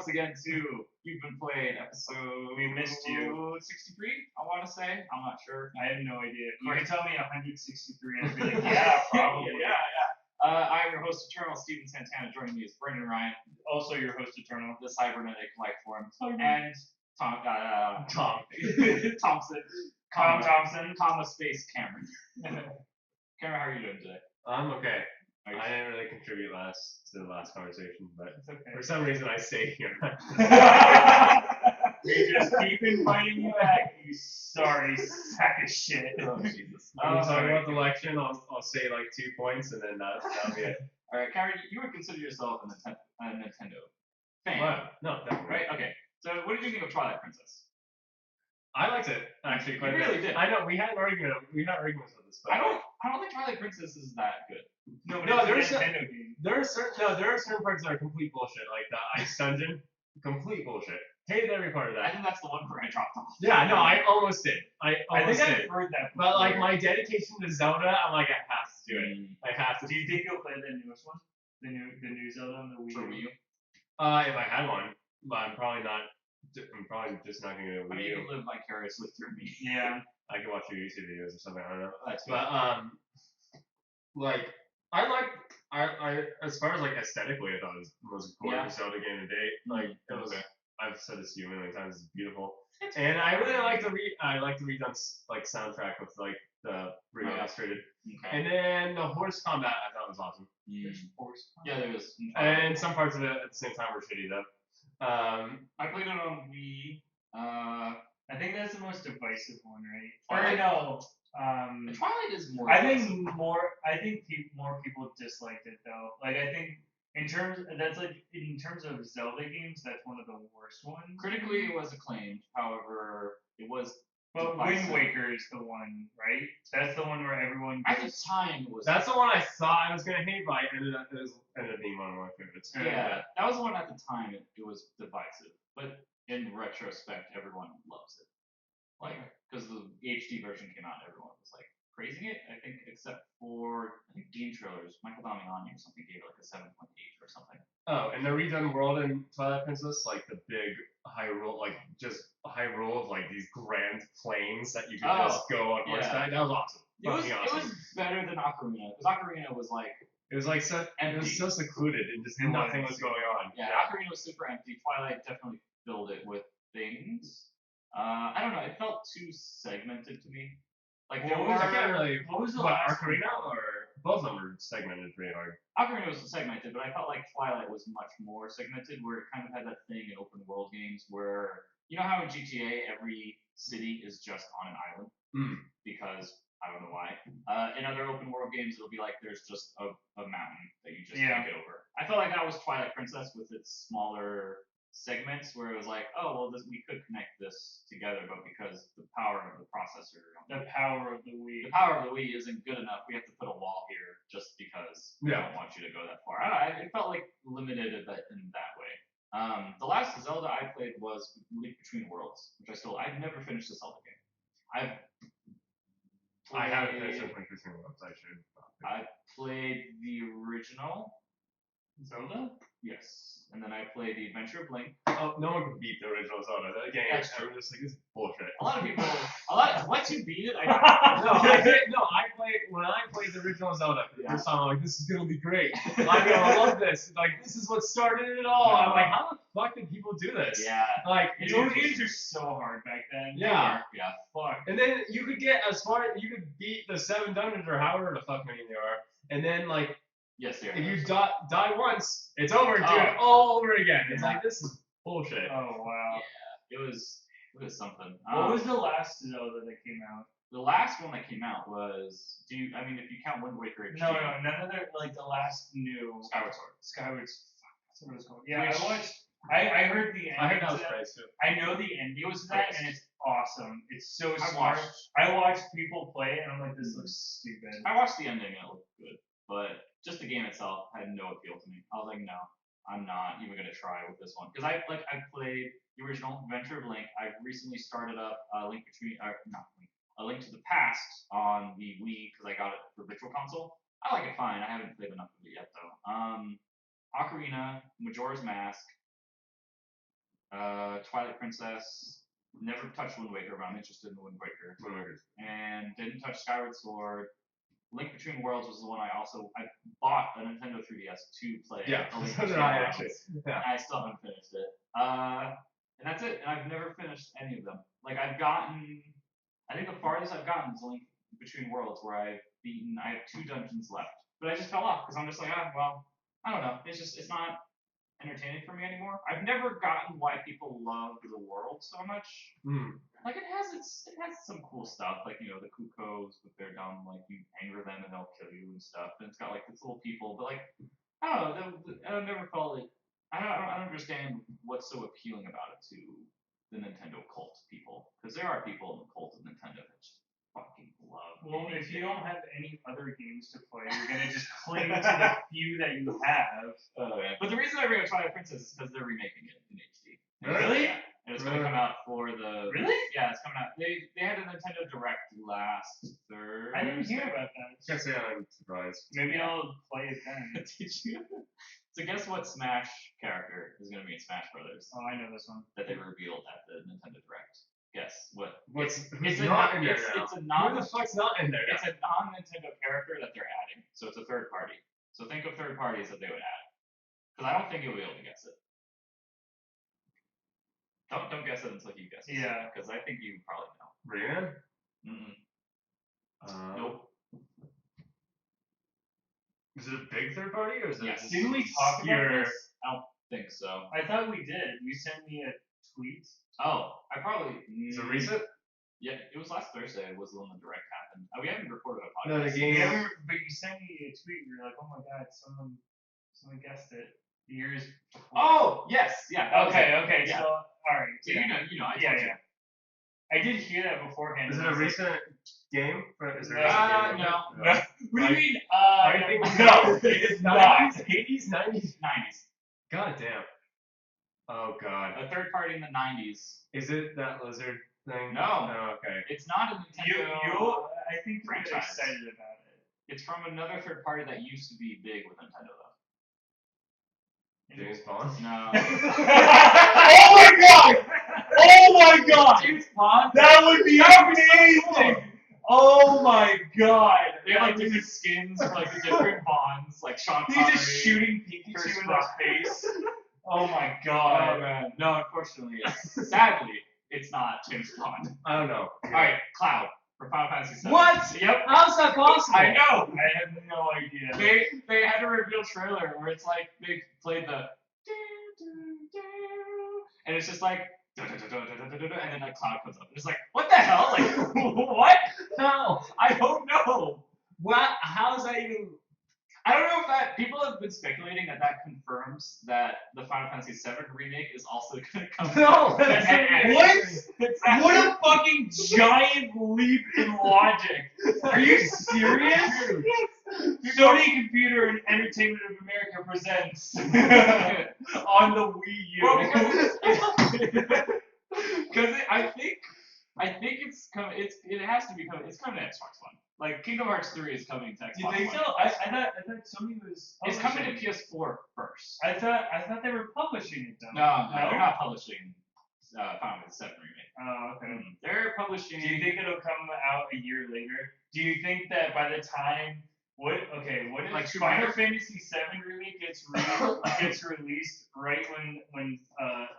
once again to You've Been Played episode. We missed you. 63, I want to say. I'm not sure. I have no idea. You can tell me 163, I'd be like, yeah, probably. Yeah. I'm your host, Eternal Steven Santana. Joining me is Brendan Ryan. Also your host, Eternal. The cybernetic life form. And Tom. Thompson. Comma space Cameron. Cameron, how are you doing today? I'm okay. I didn't really contribute to the last conversation, but okay. For some reason I stayed here. We just keep inviting you back, you sorry sack of shit. Oh, Jesus. When you talk about the election, I'll say like 2 points, and then that'll be it. All right, Cameron, you would consider yourself a Nintendo fan. Wow. No, definitely. Right? Okay. So what did you think of Twilight Princess? I liked it actually quite a bit. You really did. I know we had arguments with this, but I don't think Twilight Princess is that good. No, there's a Nintendo game. there are certain parts that are complete bullshit, like the ice dungeon, complete bullshit. Hated every part of I that. think that's the one where I dropped off. Yeah, no, I almost did. I think did. I've heard that before. But like my dedication to Zelda, I'm like I have to do it. I have to. Do you think you'll play the newest one? The new Zelda on the Wii For Wii U? If I had one, but I'm probably just not gonna get a I Wii mean, you U. can live vicariously through me. Yeah. I can watch your YouTube videos or something. I don't know. That's good. But like I as far as like aesthetically, I thought it was the most gorgeous Zelda game to date. Like it was. Okay. I've said this to you a million times. It's beautiful, and I really like the redone like soundtrack with like the remastered. Okay. And then the horse combat I thought was awesome. Horse. Yeah, there is. And some parts of it at the same time were shitty though. I played it on Wii. I think that's the most divisive one, right? Twilight? Or no. Twilight is more. I think more people disliked it though. Like I think in terms of Zelda games, that's one of the worst ones. Critically, it was acclaimed. However, it was. But Wind Waker is the one, right? That's the one where everyone. At the time, was. That's the one I thought I was gonna hate, but it ended up being one of my favorites. Yeah, that was the one at the time. It was divisive, but in retrospect, everyone loves it. Like, because the HD version came out, everyone was like praising it. I think, except for Game Trailers, Michael Damiani or something gave it like a 7.8 or something. Oh, and the redone world in Twilight Princess, like the big Hyrule, like just Hyrule of like these grand plains that you could just go on horseback. That was awesome. It was better than Ocarina, because Ocarina was like. It was like so. Empty. It was so secluded and just nothing was going on. Yeah, Ocarina was super empty. Twilight definitely filled it with things. I don't know. It felt too segmented to me. Like what was the last Ocarina one? Or both of them were segmented pretty hard. Ocarina was segmented, but I felt like Twilight was much more segmented, where it kind of had that thing in open world games where you know how in GTA every city is just on an island because I don't know why. In other open world games, it'll be like there's just a mountain that you just can't get over. I felt like that was Twilight Princess with its smaller segments where it was like, oh well, we could connect this together, but because the power of the processor, the power of the Wii isn't good enough, we have to put a wall here just because we don't want you to go that far. I don't know, it felt like limited in that way. The last Zelda I played was Link Between Worlds, which I've never finished a Zelda game. I haven't finished Link Between Worlds. I should. I played the original Zelda. Yes, and then I played The Adventure of Link. Oh, no one could beat the original Zelda. That game, That's true. Just like this bullshit. A lot of people, once you beat it, when I played the original Zelda for the first time, I'm like, this is gonna be great. I'm gonna love this. Like, this is what started it all. I'm like, how the fuck did people do this? Yeah. Like, those games are so hard back then. Yeah. Yeah. Fuck. And then you could get you could beat the 7 dungeons or however the fuck many there are, and then like. Yes, they are. If you die once, it's over. Do it all over again. It's like this is bullshit. Oh wow. Yeah, it was something. What was the last Zelda that came out? The last one that came out was. If you count Wind Waker HD. No, none of the like the last new. Skyward Sword. That's what it was called. Yeah, I watched. I heard the ending. I heard that was crazy too. I know the ending to that, and it's awesome. It's so smart. I watched people play it, and I'm like, this looks stupid. I watched the ending, and it looked good, but just the game itself had no appeal to me. I was like, no, I'm not even gonna try with this one because I played the original Adventure of Link. I recently started up A Link to the Past on the Wii because I got it for Virtual Console. I like it fine. I haven't played enough of it yet though. Ocarina, Majora's Mask, Twilight Princess. Never touched Wind Waker, but I'm interested in Wind Waker. And didn't touch Skyward Sword. Link Between Worlds was the one I bought a Nintendo 3DS to play. Yeah, A Link so Between did I Worlds. actually. Yeah. I still haven't finished it. And that's it. And I've never finished any of them. Like I think the farthest I've gotten is Link Between Worlds, where I have 2 dungeons left. But I just fell off because I'm just like, well, I don't know. It's not entertaining for me anymore. I've never gotten why people love the world so much. Like it has some cool stuff, like the Kukos with their dumb, like you anger them and they'll kill you and stuff. And it's got like these little people, but like I don't know, I've never felt it. I don't understand what's so appealing about it to the Nintendo cult people, because there are people in the cult of Nintendo that just fucking love. Well, if you don't have any other games to play, you're gonna just cling to the few that you have. Yeah. But the reason I bring up Twilight Princess is because they're remaking it in HD. Really? Yeah. And it's gonna come out for the. Really? Yeah, it's coming out. They had a Nintendo Direct last Thursday. I didn't hear about that. Can't say I'm surprised. Maybe I'll play it then. Did you? So guess what Smash character is gonna be in Smash Brothers Oh, I know this one. that they revealed at the Nintendo Direct? Guess what? Who's It's not in there it's, now? it's a Who non. the fuck's not in there It's now? a non-Nintendo character that they're adding, so it's a third party. So think of third parties that they would add, because I don't think you'll be able to guess it. Don't guess it until you guess it. Yeah. Because I think you probably know. Rayman? Nope. Is it a big third party or is it? Yes. Didn't we talk about this? I don't think so. I thought we did. You sent me a tweet. Oh, I probably. Is it recent? Yeah, it was last Thursday. Was when the direct happened. We haven't recorded a No, podcast. the game. But you sent me a tweet. You were like, "Oh my god, someone guessed it." Years. Before. Oh yes, yeah. Okay. Yeah. So all right. So yeah. you know. I Yeah, told you. I did hear that beforehand. Is it and I a was like, recent game? Is there a recent game? No. What do you mean? I think no, it is not. 80s, 90s. 90s. God damn. Oh god. A third party in the 90s. Is it that lizard thing? No. Oh, okay. It's not a Nintendo. I think you're franchise. excited about it. It's from another third party that used to be big with Nintendo though. James Bond? No. Oh my god! Oh my god! James Bond? That would be amazing! Oh my god! They have like different skins for like the different Bonds, like Sean He's Connery. just shooting Pikachu Chris in Rock. the face. Oh my Oh god. man. No, unfortunately, sadly, it's not James Bond. I don't know. Alright, Cloud for Final Fantasy VII. What? Yep. How's that possible? I know. I have no idea. They had a reveal trailer where it's like they played the and it's just like and then like Cloud comes up and it's like what the hell, like what? No. I don't know. What? How is that even? I don't know if that people have been speculating that confirms that the Final Fantasy VII remake is also going to come. No. What? What a fucking giant leap in logic. Are you serious? Sony Computer and Entertainment of America presents on the Wii U. Well, because I think it's coming. It has to be coming. It's coming to Xbox One. Like Kingdom Hearts 3 is coming to Xbox You think One. so? I thought Sony was. It's coming to PS4 first. I thought they were publishing it though. No, they're not publishing Final Fantasy VII remake. Oh, okay. They're publishing. Do you think it'll come out a year later? Do you think that by the time what if Like Final Fantasy VII remake gets released right when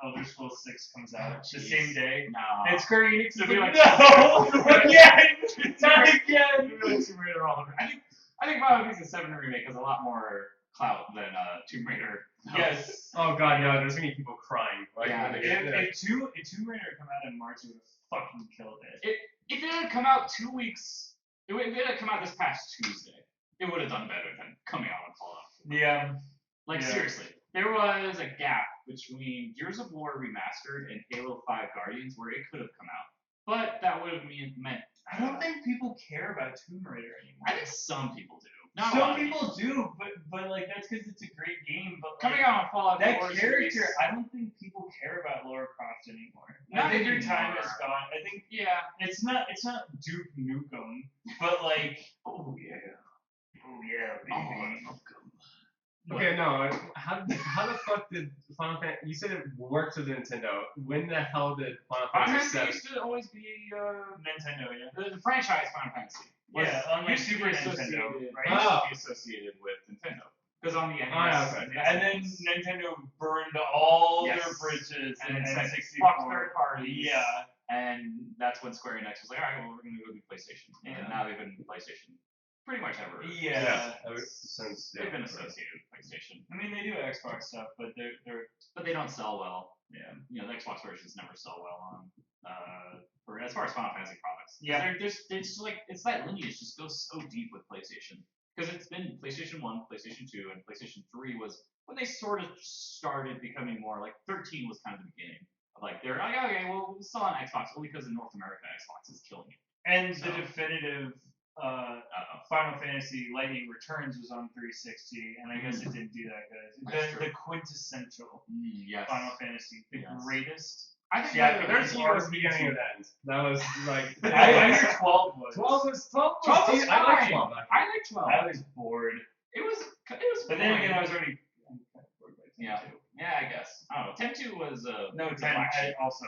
Elder Scrolls 6 comes out the same day? No. And Square Enix It'll is be like, like- no, again, not again. Tomb Raider all over. I think Final Fantasy VII remake has a lot more clout than Tomb Raider. Yes. Oh god, no. There's gonna be people crying. Like, Yeah. when they get there. If Tomb Raider had come out in March, it would have fucking killed it. If it had come out 2 weeks, if it had come out this past Tuesday, it would have done better than coming out on Fallout 4. Yeah. Like Yeah. seriously, there was a gap between Gears of War Remastered and Halo 5 Guardians where it could have come out, but that would have meant. I don't think people care about Tomb Raider anymore. I think some people do. Not a Some lot of people do, but like that's because it's a great game. But coming like, out on Fallout that 4 character, series- I don't think people care about Lara Croft anymore. Not I think their anymore. time is gone. I think Yeah. it's not Duke Nukem, but like Oh yeah. oh yeah, Oh, baby. welcome. Okay, no. How the fuck did Final Fantasy? You said it worked with Nintendo. When the hell did Final Final Fantasy Fantasy VII? used to always be Nintendo, yeah. The franchise Final Fantasy. Yeah, on like used to Super be Nintendo, associated, right? used Oh. to be associated with Nintendo. Because on the NES, yeah, okay. And then Nintendo burned all Yes. their bridges and in then said, N64. fuck third parties. Yeah. And that's when Square Enix was like, all right, well, we're going to go do PlayStation. And Yeah. now they've been PlayStation pretty much ever. Yeah. Ever since They've been associated with PlayStation. I mean, they do Xbox stuff, but But they don't sell well. yeah. You know, the Xbox versions never sell well on, for as far as Final Fantasy products. Yeah. There's like, it's that lineage just goes so deep with PlayStation. Because it's been PlayStation 1, PlayStation 2, and PlayStation 3 was when they sort of started becoming more, like 13 was kind of the beginning. Like, they're like, okay, well, we'll sell on Xbox, only because in North America, Xbox is killing it. And So- the definitive Final Fantasy Lightning Returns was on 360, and I guess it didn't do that good. That's true. The quintessential Yes. Final Fantasy, the Yes. greatest. I think Yeah, that 13 was the beginning of the end. That was like. I knew 12 was. 12 was 12. 12 was I like fine. 12. I like 12. I was bored. It was But then fine. again, I was already kind of bored by 10 Yeah. too. Yeah, I guess. I don't know. 10-2 was No, the 10. black I sheep. also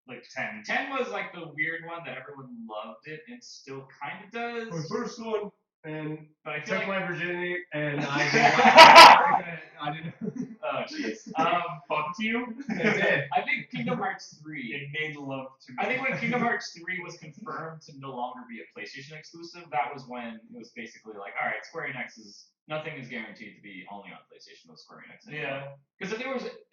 like 10. 10 was like the weird one that everyone loved it and still kind of does. My first one, and But I feel took like my virginity, and I didn't. oh jeez. Fucked you? It did. I think Kingdom Hearts 3. It made love to me. I think when Kingdom Hearts 3 was confirmed to no longer be a PlayStation exclusive, that was when it was basically like, all right, Square Enix is nothing is guaranteed to be only on PlayStation with Square Enix anymore. Yeah. Because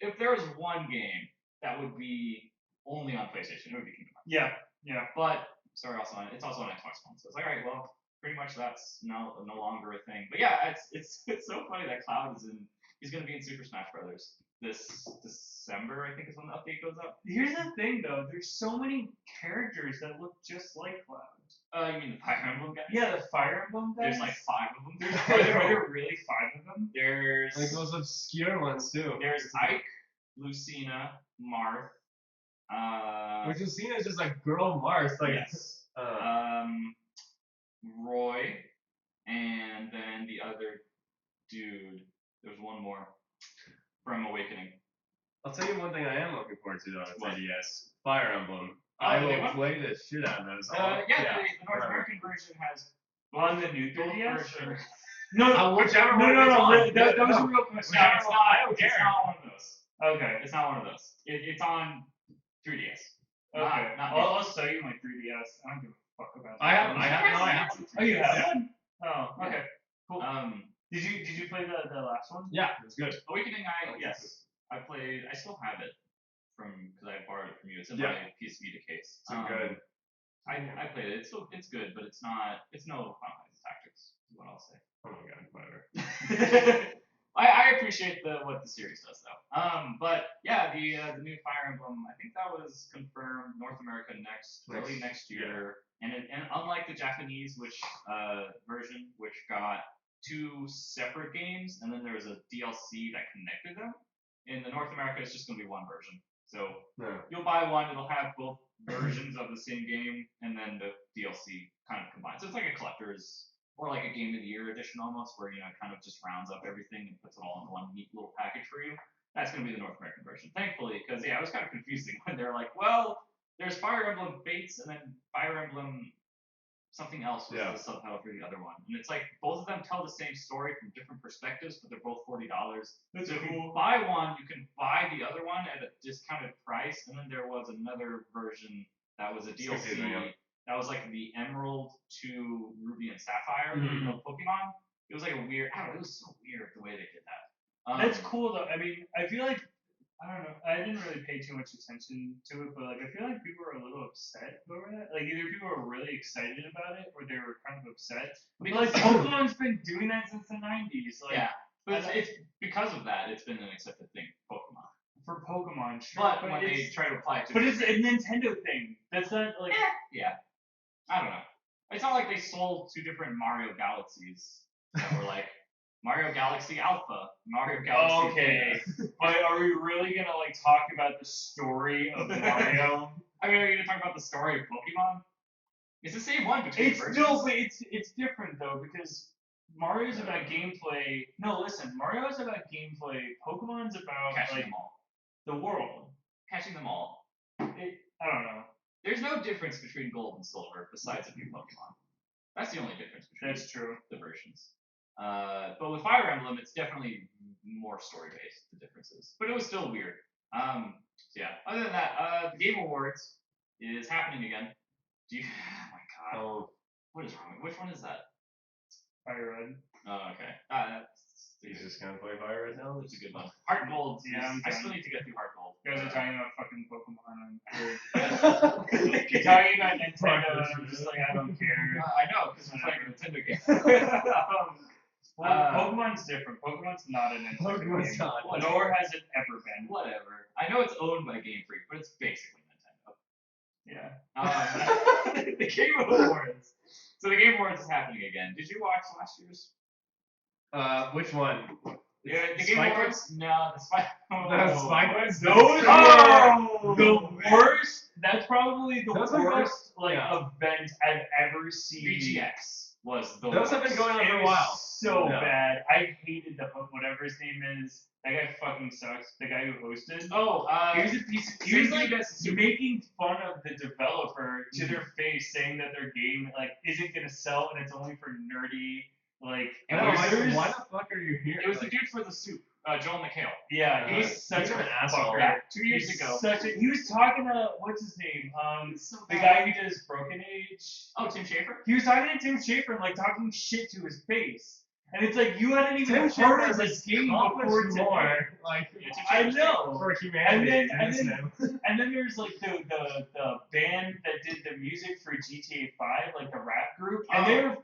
if there was one game that would be only on PlayStation, it would be Kingdom Hearts. Yeah. Yeah. But it's also on Xbox One, so it's like, all right, well, pretty much that's no longer a thing. But yeah, it's so funny that Cloud he's gonna be in Super Smash Brothers this December, I think is when the update goes up. Here's the thing, though. There's so many characters that look just like Cloud. You mean the Fire Emblem guys? Yeah, the Fire Emblem guys. There's like 5 of them. Are there really 5 of them? There's Like those obscure ones too. there's Ike, Lucina, Marth. Which is seen as just like girl Mars, like. Yes. Roy, and then the other dude. There's one more from Awakening. I'll tell you one thing I am looking forward to though on What? 3DS. Fire Emblem. Oh, I the new will one? play the shit out of those. The North American version has On the new both 3DS? versions. No, whichever no, one no, it's no. on. Really, that was No. a real question. No, it's not. I don't It's care. not one of those. Okay. It's not one of those. It's on 3DS. Okay. Not I'll sell you my 3DS. I don't give a fuck about that. I have one. Oh, you have Yeah. one? Oh, okay. Cool. Um, Did you play the last one? Yeah, it was good. Awakening, yes, I played. I still have it because I borrowed it from you. It's in Yeah. my PS Vita case. It's good. I played it. It's good, but it's no Final Fantasy Tactics. Is what I'll say. Oh my god, whatever. I appreciate what the series does though. But yeah, the new Fire Emblem. I think that was confirmed North America early next year. And unlike the Japanese version, which got 2 separate games, and then there was a DLC that connected them. In the North America, it's just gonna be one version. So No. you'll buy one, it'll have both versions of the same game, and then the DLC kind of combines. So it's like a collector's or like a Game of the Year edition almost, where it kind of just rounds up everything and puts it all in one neat little package for you. That's gonna be the North American version, thankfully, because it was kind of confusing when they're like, well, there's Fire Emblem Fates and then Fire Emblem something else was the subtitle for the other one, and it's like both of them tell the same story from different perspectives, but they're both $40. That's so if cool. you buy one, you can buy the other one at a discounted price, and then there was another version that was a DLC. That was like the Emerald to Ruby and Sapphire of Pokemon. It was like a weird. I don't know. It was so weird the way they did that. That's cool though. I mean, I feel like I don't know. I didn't really pay too much attention to it, but like I feel like people were a little upset over that. Like either people were really excited about it, or they were kind of upset. Because But like Pokemon's been doing that since the '90s. Like, yeah, but it's because of that. It's been an accepted thing. Pokemon. For Pokemon, sure. But when they it's, try to apply it to. but it's a Nintendo thing. That's not like. Yeah. I don't know. It's not like they sold 2 different Mario Galaxies that were like Mario Galaxy Alpha, Mario Galaxy. Okay, but are we really gonna like talk about the story of Mario? I mean, are you gonna talk about the story of Pokemon? It's the same one between It's versions. no, but it's different though because Mario's about gameplay. No, listen, Mario's about gameplay. Pokemon's about Catching like them all. the world. Catching them all. I don't know. There's no difference between gold and silver besides a few Pokemon. That's the only difference between That's true. the versions. But with Fire Emblem, it's definitely more story-based, the differences. But it was still weird. So yeah, other than that, the Game Awards is happening again. Do you? Oh my god. Oh, What is wrong? Which one is that? Fire Red. Oh, okay. he's just gonna play Fire right now. That's a good one. Heart Gold. Yeah, I still need to get through Heart Gold. You guys are talking about fucking Pokemon and you're talking about Nintendo and I'm just like, I don't care. I know, because we're playing a Nintendo game. Pokemon's different. Pokemon's not a Nintendo Pokemon's game. not. Nor has it ever been. Whatever. I know it's owned by Game Freak, but it's basically Nintendo. Yeah. The Game Awards. So the Game Awards is happening again. Did you watch last year's? Which one? Yeah, the Game Spike Awards? No, the Spike. The Spike ones? Those are the worst. That's probably the Those are worst yeah. event I've ever seen. VGX was the Those have been going on for a while. So Yeah. bad. I hated the whatever his name is. That guy fucking sucks. The guy who hosted. Oh, He was a piece of. He was like making fun of the developer to their face, saying that their game like isn't gonna sell and it's only for nerdy like. And No, it why the fuck are you here? was the dude for the soup, Joel McHale. Yeah, he was He's such an a asshole. fucker. Yeah, 2 years He's ago. he was talking to what's his name? So The bad. guy who does Broken Age. Oh, Tim Schafer? He was talking to Tim Schafer and like talking shit to his face. And it's like you hadn't even Tim heard Schafer of has this game accomplished before today. more, like, Yeah, Tim I Schafer's know. for humanity. And then there's like the band that did the music for GTA 5, like the rap group, and they were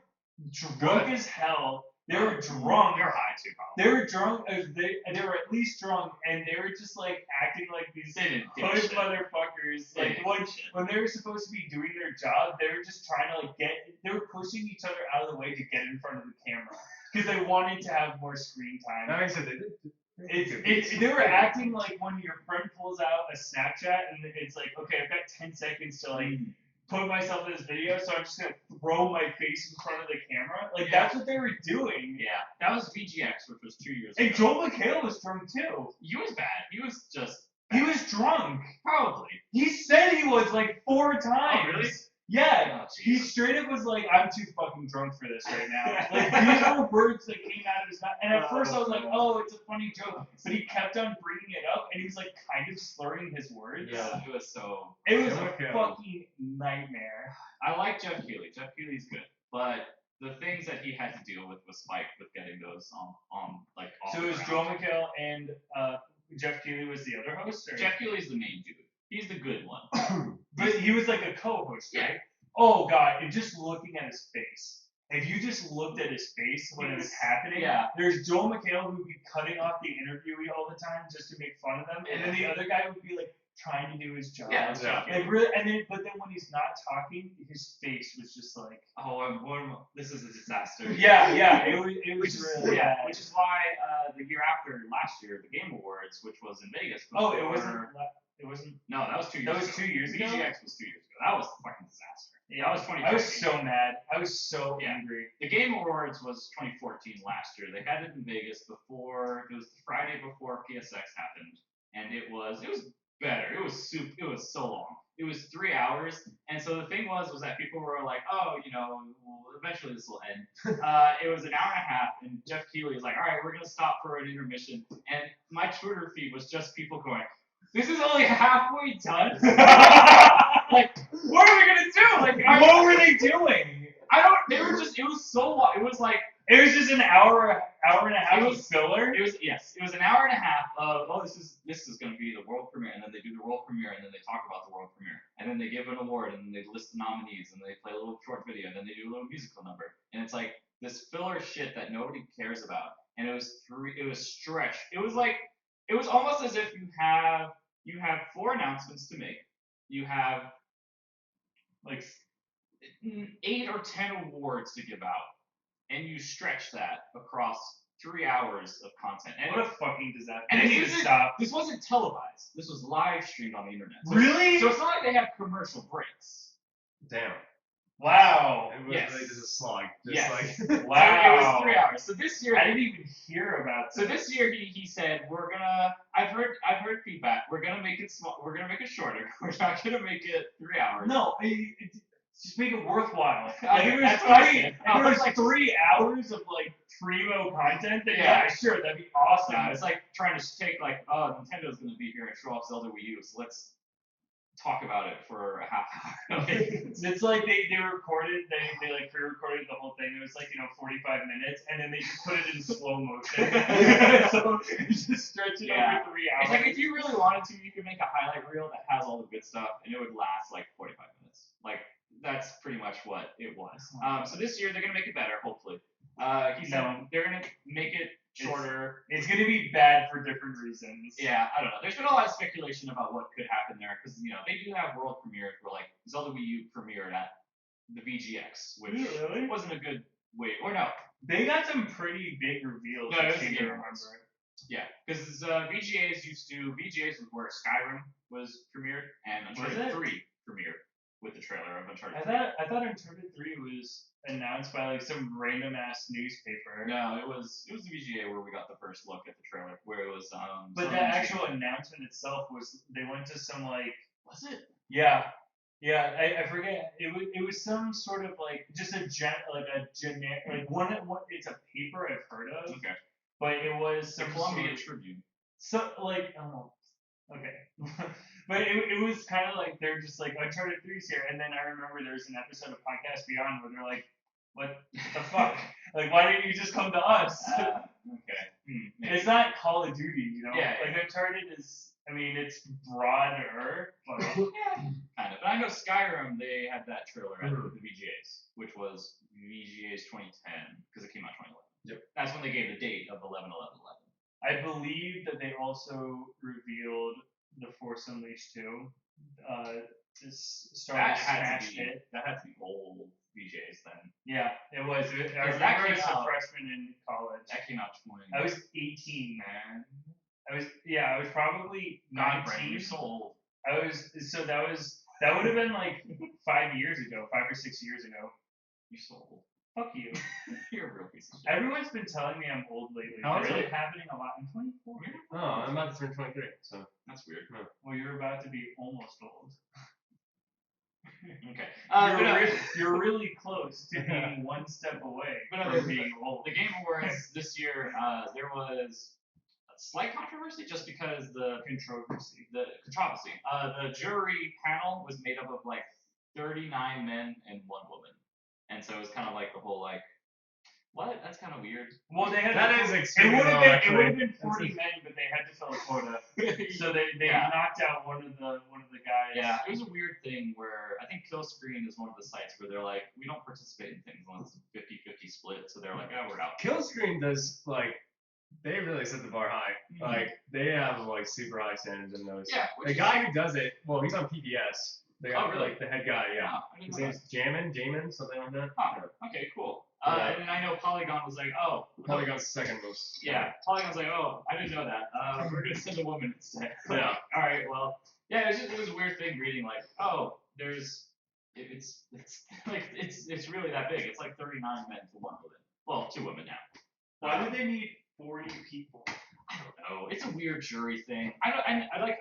drunk as hell. They were drunk. They're high too, probably. They were drunk. They were at least drunk, and they were just like acting like these They didn't give a hood shit. motherfuckers. They Like didn't when, give a shit. when they were supposed to be doing their job, they were just trying to like they were pushing each other out of the way to get in front of the camera because they wanted to have more screen time. That makes sense. They did. They were acting like when your friend pulls out a Snapchat and it's like, okay, I've got 10 seconds to like put myself in this video, so I'm just gonna throw my face in front of the camera. Like that's what they were doing. Yeah, that was VGX, which was 2 years And ago. Joel McHale was drunk too. He was bad. He was just He was drunk. probably. He said he was like 4 times. Oh, really? Yeah. Oh, He Jesus. straight up was like, I'm too fucking drunk for this right now. Like these were words that came out of his mouth. And at first I was like, oh, it's a funny joke. But he kept on bringing it up and he was like kind of slurring his words. Yeah, it was so. It was Okay. a fucking nightmare. I like Jeff Keighley. Jeff Keighley's good, but the things that he had to deal with Spike with getting those on like. Off So the it was ground. Joel McHale and Jeff Keighley was the other host? Or? Jeff Keighley's the main dude. He's the good one. But he was like a co-host, Yeah. right? Oh god, and just looking at his face. If you just looked at his face when it was happening, Yeah. there's Joel McHale who would be cutting off the interviewee all the time just to make fun of them, and then the other guy would be like trying to do his job. Yeah, that's Jeff Keighley. Like really, and then but then when he's not talking, his face was just like. This is a disaster. Yeah, it was Which is really bad. which is why the year after last year, the Game Awards, which was in Vegas. Oh, it before- wasn't. It wasn't. No, that was 2 years. That was ago. 2 years ago? VGX was 2 years ago. That was a fucking disaster. Yeah, That was 2014. I was so mad. I was so Yeah. angry. The Game Awards was 2014 last year. They had it in Vegas before. It was the Friday before PSX happened, and it was better. It was so long. It was 3 hours, and so the thing was that people were like, oh, well, eventually this will end. It was an hour and a half, and Jeff Keighley was like, all right, we're gonna stop for an intermission, and my Twitter feed was just people going, this is only halfway done. Like, what are we gonna do? Like, What were they doing? They were just. It was so long. It was like. It was just an hour and a half of filler. It was an hour and a half of this is going to be the world premiere, and then they do the world premiere, and then they talk about the world premiere, and then they give an award, and then they list the nominees, and they play a little short video, and then they do a little musical number, and it's like this filler shit that nobody cares about, and it was stretched. It was almost as if you have 4 announcements to make, you have like 8 or 10 awards to give out. And you stretch that across 3 hours of content. And What a fucking disaster. and They this need to isn't- stop. This wasn't televised. This was live streamed on the internet. So Really? So it's not like they have commercial breaks. Damn. Wow. It was really just a slog. Just Yes. like Wow. It was 3 hours. So this year I didn't even hear about So this year he said I've heard feedback. We're gonna make it small. We're gonna make it shorter. We're not gonna make it 3 hours. No, just make it worthwhile. Like, Like, that's what I said. if it was like 3 hours of like primo content, then yeah, sure, that'd be awesome. Yeah, it's like trying to take like, oh, Nintendo's gonna be here and show off Zelda Wii U, so let's talk about it for a half hour. It's like they recorded, they like pre-recorded the whole thing. It was like 45 minutes, and then they just put it in slow motion. So just stretch it over 3 hours. It's like if you really wanted to, you could make a highlight reel that has all the good stuff, and it would last like 45 minutes. Like that's pretty much what it was. So this year they're gonna make it better, hopefully. He said they're gonna make it shorter. It's gonna be bad for different reasons. Yeah, I don't know. There's been a lot of speculation about what could happen there because they do have world premieres where like Zelda Wii U premiered at the VGX, which wasn't a good way. Or no, they got some pretty big reveals. No, I seem to remember. Yeah, because VGAs was where Skyrim was premiered and Uncharted 3 premiered with the trailer of Uncharted 3. I thought Uncharted 3 was announced by like some random ass newspaper. No, it was the VGA where we got the first look at the trailer, where it was But the actual announcement itself was they went to some like was it? Yeah. Yeah, I forget. It was some sort of like just a generic like one it's a paper I've heard of. Okay. But it was the Columbia Tribune. So like okay. But it was kind of like they're just like Uncharted 3's here, and then I remember there was an episode of Podcast Beyond where they're like, what the fuck? Like, why didn't you just come to us? Okay. It's not Call of Duty, Yeah. Like Uncharted is, I mean, it's broader, but kind of. But I know Skyrim, they had that trailer at the VGAs, which was VGAs 2010 because it came out 2011. Yep. That's when they gave the date of 11/11/11. I believe that they also revealed The Force Unleashed 2. Star Wars smashed it. That had to be old VJs then. Yeah, it was. I remember that as a freshman in college. That came out 20. I was 18, man. I was probably 19. Brendan, you're so old. That would have been like 5 years ago, 5 or 6 years ago. You're so old. Fuck you. You're a real piece of shit. Everyone's been telling me I'm old lately. How It's old are really you? happening a lot. I'm 24. Oh, I'm about to turn 23, so that's weird. No. Well, you're about to be almost old. Okay. You're really close to being one step away from being old. The Game Awards this year, there was a slight controversy just because the controversy. The jury panel was made up of like 39 men and 1 woman, and so it was kind of like the whole like, what? That's kind of weird. Well, they had that is extremely It would have been 40 That's men, but they had to fill a quota, so they knocked out one of the guys. Yeah, it was a weird thing where I think Killscreen is one of the sites where they're like, we don't participate in things unless it's 50-50 split, so they're like, oh, we're out. Killscreen does like they really set the bar high. Like they have like super high standards in those. Yeah. The guy who does it, well, he's on PBS. They got really? like the head guy, yeah. Oh, His name's Jamin, something like that. Oh, okay, cool. Yeah. And I know Polygon was like, oh. Polygon's second most. Yeah, Polygon's like, oh, I didn't know that. We're gonna send a woman instead. Yeah. All right, well, yeah, it was a weird thing reading like, oh, it's really that big. It's like 39 men to 1 woman. Well, 2 women now. Why do they need 40 people? I don't know. It's a weird jury thing. I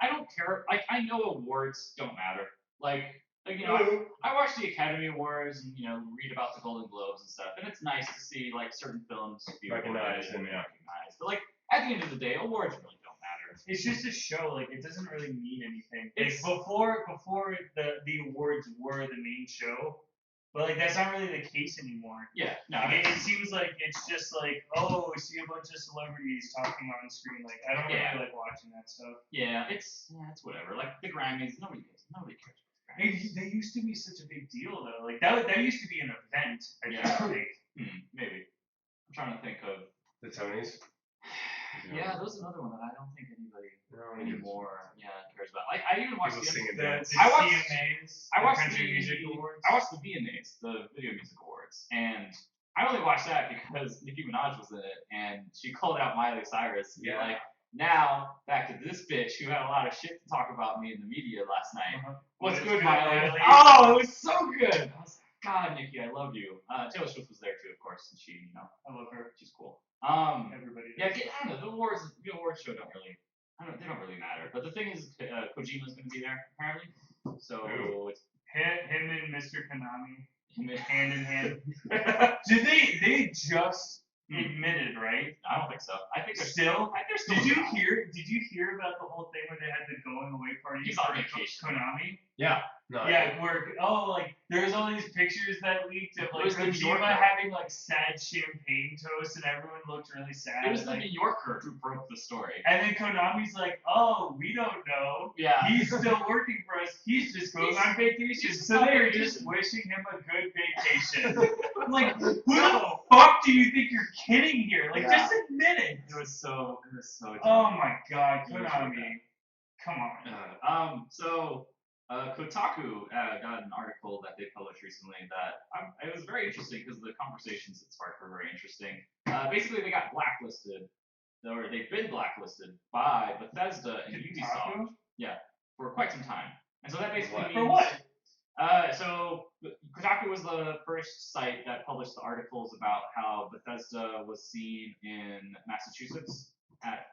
don't care. Like I know awards don't matter. Like I watch the Academy Awards and read about the Golden Globes and stuff, and it's nice to see like certain films be recognized and recognized. But like at the end of the day, awards really don't matter. It's just a show. Like it doesn't really mean anything. Like before the awards were the main show, but like that's not really the case anymore. Yeah. No. Like, it seems like it's just like, oh, we see a bunch of celebrities talking on screen. Like I don't really like watching that stuff. Yeah, it's whatever. Like the Grammys, nobody cares. They used to be such a big deal though. Like that used to be an event. Maybe. I'm trying to think of the Tonys. Yeah, those are another one that I don't think anybody anymore cares about. Like I even watched the CMAs. I watched Country Music Awards. I watched the VMAs, the Video Music Awards, and I only watched that because Nicki Minaj was in it, and she called out Miley Cyrus. And like, now back to this bitch who had a lot of shit to talk about me in the media last night. What's good, Miley? Oh, it was so good. I was like, God, Nikki, I love you. Taylor Swift was there too, of course, and she, I love her. she's cool. Everybody does. Yeah, I don't know. The awards show don't really, they don't really matter. But the thing is, Kojima's going to be there apparently, so it's him and Mr. Konami him. hand in hand. Did they just admitted, right? I don't think so. I think they're still. still Did you hear about the whole thing where they had the going away party He's for on vacation. Konami? Yeah. No. Yeah, where like there's all these pictures that leaked of like It was the New Kojima Yorker. having like sad champagne toast and everyone looked really sad. It was the like, New Yorker who broke the story. And then Konami's like, oh, we don't know. Yeah. He's still working for us. He's just going on vacation. So they're just wishing him a good vacation. I'm like, who the fuck do you think you're kidding here? Like, just admit it. It was so dumb. Oh my god, Konami. Come on. Kotaku got an article that they published recently that it was very interesting because the conversations it sparked were very interesting. Basically, they got blacklisted, or they've been blacklisted by Bethesda and Ubisoft. Yeah, for quite some time. And so that basically means for what? So Kotaku was the first site that published the articles about how Bethesda was seen in Massachusetts at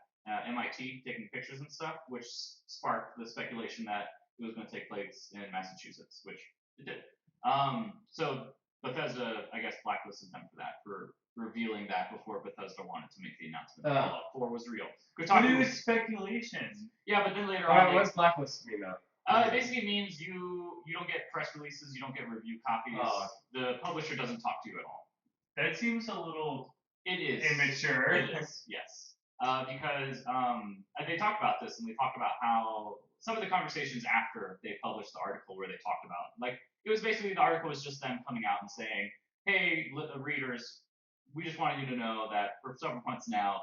MIT taking pictures and stuff, which sparked the speculation that it was going to take place in Massachusetts, which it did. So Bethesda, I guess, blacklisted them for that, for revealing that before Bethesda wanted to make the announcement that Fallout 4 was real. But it was speculation. Yeah, but then later on. What's blacklist mean though? It basically means you don't get press releases, you don't get review copies. The publisher doesn't talk to you at all. That seems a little. It is immature. It is, yes. Because they talked about this, and they talked about how some of the conversations after they published the article where they talked about, like, it was basically the article was just them coming out and saying, hey, readers, we just wanted you to know that for several months now,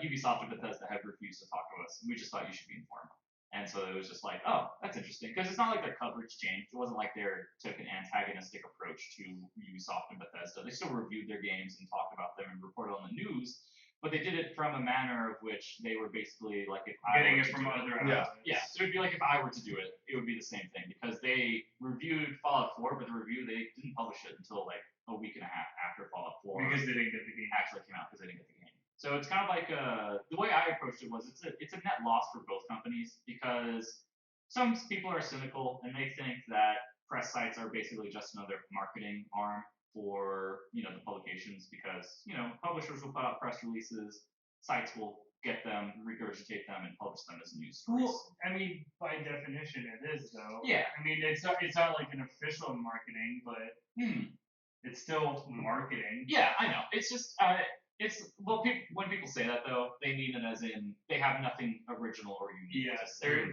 Ubisoft and Bethesda have refused to talk to us, and we just thought you should be informed. And so it was just like, oh, that's interesting. Because it's not like their coverage changed. It wasn't like they took an antagonistic approach to Ubisoft and Bethesda. They still reviewed their games and talked about them and reported on the news. But they did it from a manner of which they were basically like, if I getting were it to from do other outlets. Yeah, so it would be like if I were to do it, it would be the same thing. Because they reviewed Fallout 4, but the review, they didn't publish it until like a week and a half after Fallout 4. Because they didn't get the game. Actually came out because they didn't get the game. So it's kind of like, the way I approached it was it's a net loss for both companies because some people are cynical and they think that press sites are basically just another marketing arm for the publications because publishers will put out press releases, sites will get them, regurgitate them, and publish them as news stories. Well, I mean, by definition, it is though. Yeah. I mean, it's not like an official marketing, but it's still marketing. Yeah, I know. It's just when people say that though, they mean it as in they have nothing original or unique. Yes, they're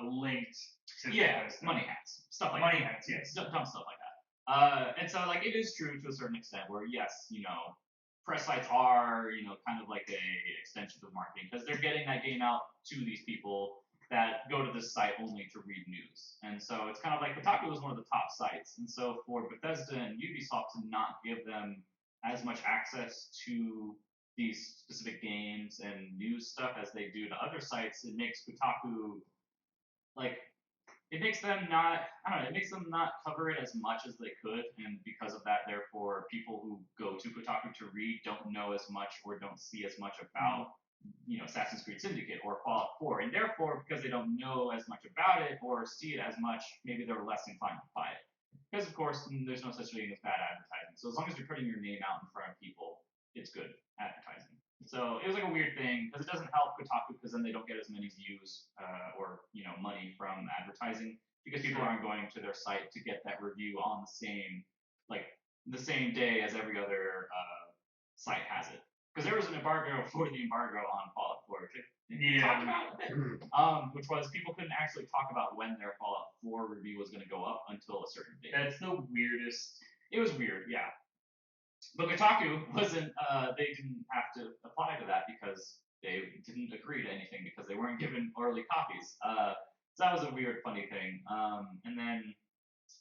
linked to money hats, stuff like money that. hats, yes, dumb stuff like that. And so like it is true to a certain extent where yes, press sites are kind of like a extension of marketing because they're getting that game out to these people that go to this site only to read news. And so it's kind of like Kotaku was one of the top sites. And so for Bethesda and Ubisoft to not give them as much access to these specific games and news stuff as they do to other sites, it makes Kotaku it makes them not cover it as much as they could, and because of that, therefore, people who go to Kotaku to read don't know as much or don't see as much about Assassin's Creed Syndicate or Fallout 4, and therefore, because they don't know as much about it or see it as much, maybe they're less inclined to buy it. Because of course, there's no such thing as bad advertising. So as long as you're putting your name out in front of people, it's good advertising. So it was like a weird thing because it doesn't help Kotaku because then they don't get as many views or money from advertising because people aren't going to their site to get that review on the same day as every other site has it. Because there was an embargo for the embargo on Fallout 4, which we talked about a bit, which was people couldn't actually talk about when their Fallout 4 review was going to go up until a certain date. That's the weirdest. It was weird, yeah. But Kotaku wasn't, they didn't have to apply to that because they didn't agree to anything because they weren't given early copies. So that was a weird, funny thing. And then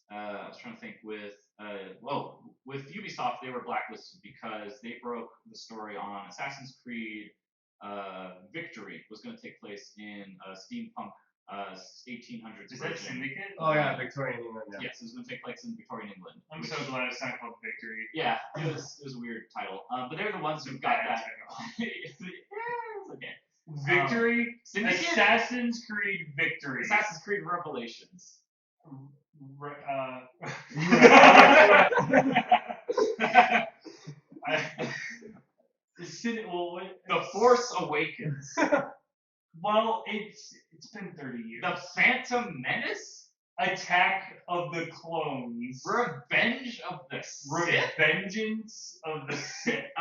I was trying to think with Ubisoft, they were blacklisted because they broke the story on Assassin's Creed Victory was going to take place in a steampunk 1800s. Is that Syndicate? Oh yeah, Victorian England. Yeah. Yes, it was going to take place in Victorian England. I'm so glad it's not called Victory. Yeah, it was a weird title. But they're the ones who got that. It's okay. Victory? Syndicate? Assassin's Creed Victory. Assassin's Creed Revelations. The Force Awakens. Well, it's been 30 years. The Phantom Menace? Attack of the Clones. Revenge of the Sith? Revengeance of the Sith.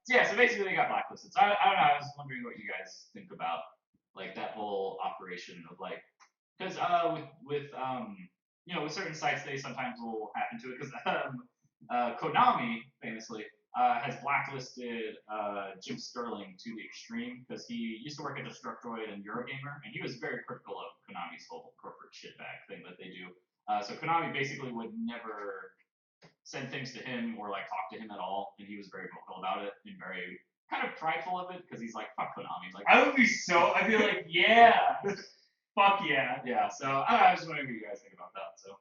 Yeah, so basically they got blacklisted. So I don't know, I was wondering what you guys think about like that whole operation of like, because with with certain sites they sometimes will happen to it because Konami famously has blacklisted Jim Sterling to the extreme because he used to work at Destructoid and Eurogamer and he was very critical of Konami's whole corporate shitbag thing that they do. So Konami basically would never send things to him or like talk to him at all, and he was very vocal about it and very kind of prideful of it because he's like, fuck Konami. Like, I'd be like, yeah, fuck yeah. Yeah, so I don't know, I was just wondering what you guys think about that. So,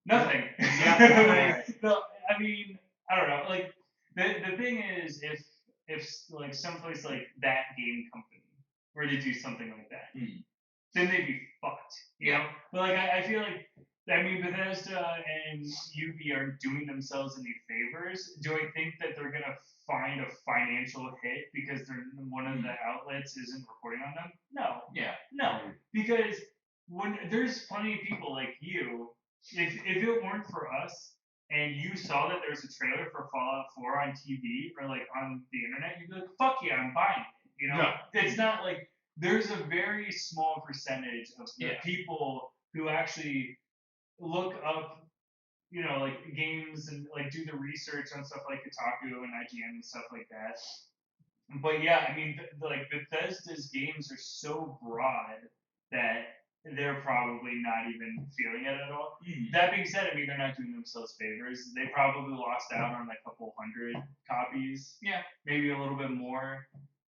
nothing. Yeah. No, I mean, I don't know. Like the thing is, if like someplace like that game company were to do something like that, then they'd be fucked. You know. But like I feel like. I mean, Bethesda and UB are doing themselves any favors. Do I think that they're gonna find a financial hit because one of the outlets isn't reporting on them? No. Yeah. No, because when there's plenty of people like you, if it weren't for us and you saw that there was a trailer for Fallout 4 on TV or like on the internet, you'd be like, fuck yeah, I'm buying it. You know, it's not like there's a very small percentage of the people who actually look up, like games and like do the research on stuff like Kotaku and IGN and stuff like that. But yeah, I mean, like Bethesda's games are so broad that they're probably not even feeling it at all. That being said, I mean, they're not doing themselves favors. They probably lost out on a couple hundred copies. Yeah, maybe a little bit more.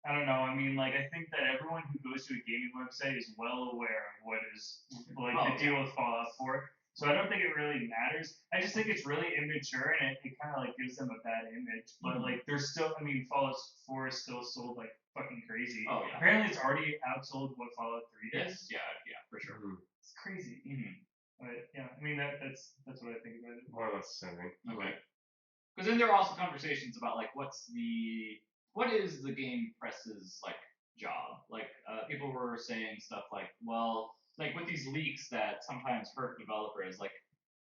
I don't know. I mean, like, I think that everyone who goes to a gaming website is well aware of what is like the deal with Fallout 4. So I don't think it really matters. I just think it's really immature and it kind of like gives them a bad image. But like they're still, I mean, Fallout 4 is still sold like fucking crazy. Oh yeah. Apparently it's already outsold what Fallout 3 is. Yes. Yeah, for sure. It's crazy. But yeah, I mean that's what I think about it. More or less the same thing. Okay. Because then there are also conversations about like what is the game press's like job? Like people were saying stuff like, well, like with these leaks that sometimes hurt developers, like,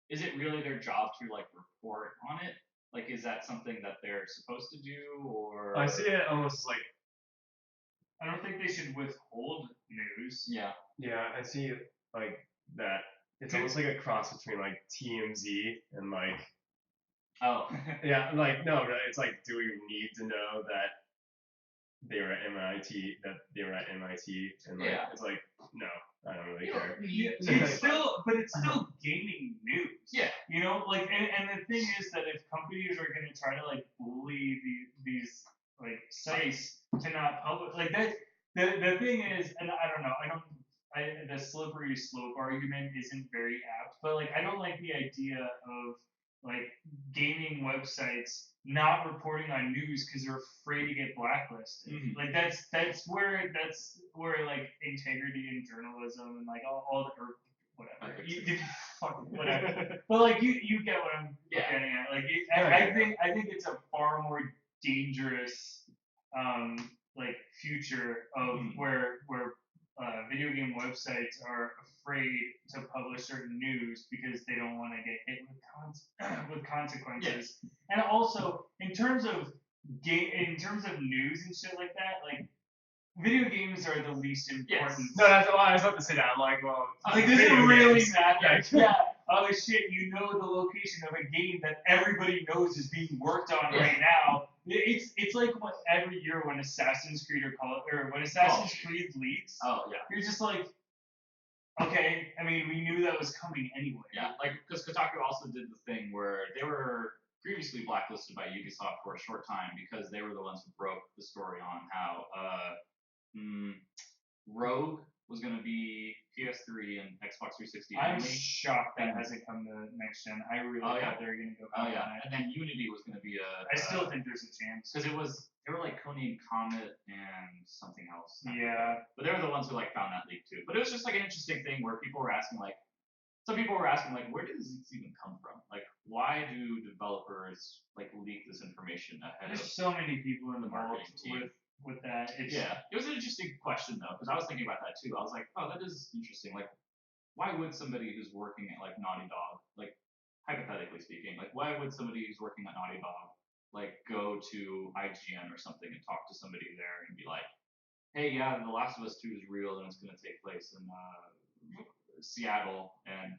is it really their job to like report on it? Like, is that something that they're supposed to do, or? I see it almost like. I don't think they should withhold news. Yeah. Yeah, I see like that. It's almost like a cross between like TMZ and like. Oh. Yeah, like no, it's like, do we need to know that they were at MIT? And like it's like no. I don't really care. It's still gaming news. Yeah. You know, like, and the thing is that if companies are going to try to like bully these like sites to not publish, like that, the thing is, and I don't know, the slippery slope argument isn't very apt, but like I don't like the idea of like gaming websites not reporting on news because they're afraid to get blacklisted. Like that's where like integrity in journalism and like all the or whatever. Whatever. But like you get what I'm getting at. Like I think it's a far more dangerous like future of where video game websites are afraid to publish certain news because they don't want to get hit with consequences. And also in terms of news and shit like that, like video games are the least important. No, that's why I was about to say that. I'm like, well, like does it really matter? Yeah. Oh shit, you know the location of a game that everybody knows is being worked on right now. It's like what every year when Assassin's Creed when Assassin's Creed leaks. Oh yeah. You're just like, okay. I mean, we knew that was coming anyway. Yeah, like because Kotaku also did the thing where they were previously blacklisted by Ubisoft for a short time because they were the ones who broke the story on how Rogue was going to be PS3 and Xbox 360 I'm only. shocked that hasn't come to next gen. I really thought they were going to go back on it. And then Unity was going to be I still think there's a chance. Because they were like codenamed Comet and something else. Yeah. But they were the ones who like found that leak too. But it was just like an interesting thing where people were asking like, some people were asking like, where did these leaks even come from? Like, why do developers like leak this information ahead of? There's so many people the involved marketing team. with that. It was an interesting question though, because I was thinking about that too. I was like, oh, that is interesting. Like, why would somebody who's working at like Naughty Dog, like hypothetically speaking, like why would somebody who's working at Naughty Dog like go to IGN or something and talk to somebody there and be like, hey, yeah, The Last of Us 2 is real and it's going to take place in Seattle, and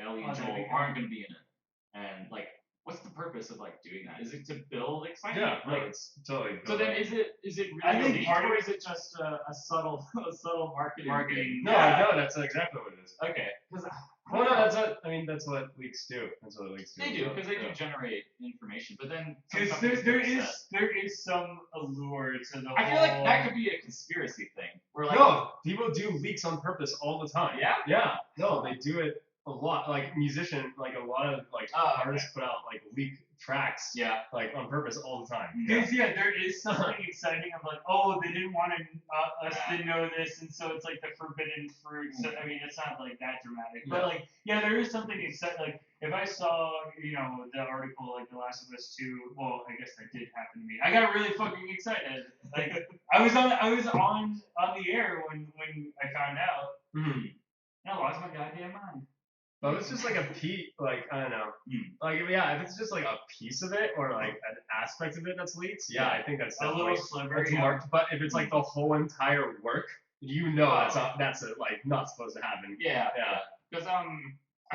Ellie and Joel aren't going to be in it. And like, what's the purpose of like doing that? Is it to build excitement? Yeah, like it's totally. So then, is it really I think part of or is it just a subtle marketing? No, that's exactly what it is. Okay, because well, no, that's what leaks do. That's what leaks do. they do, because they do generate information, but then because there is some allure to the. I feel like that could be a conspiracy thing. Where like no, people do leaks on purpose all the time. Yeah. Yeah. No, they do it a lot. Like musician, like a lot of like artists put out like leak tracks. Yeah. Like on purpose all the time. Because there is something exciting of like, oh, they didn't want us to know this, and so it's like the forbidden fruit. So I mean, it's not like that dramatic, but like, there is something exciting. Like, if I saw, the article like The Last of Us 2, well, I guess that did happen to me. I got really fucking excited. Like, I was on the air when I found out. Mm-hmm. And I lost my goddamn mind. But if it's just like a piece, like, I don't know. Like, if it's just like a piece of it or like an aspect of it that's leaked, I think that's a little sliver. Marked. But if it's like the whole entire work, that's like not supposed to happen. Yeah. Because I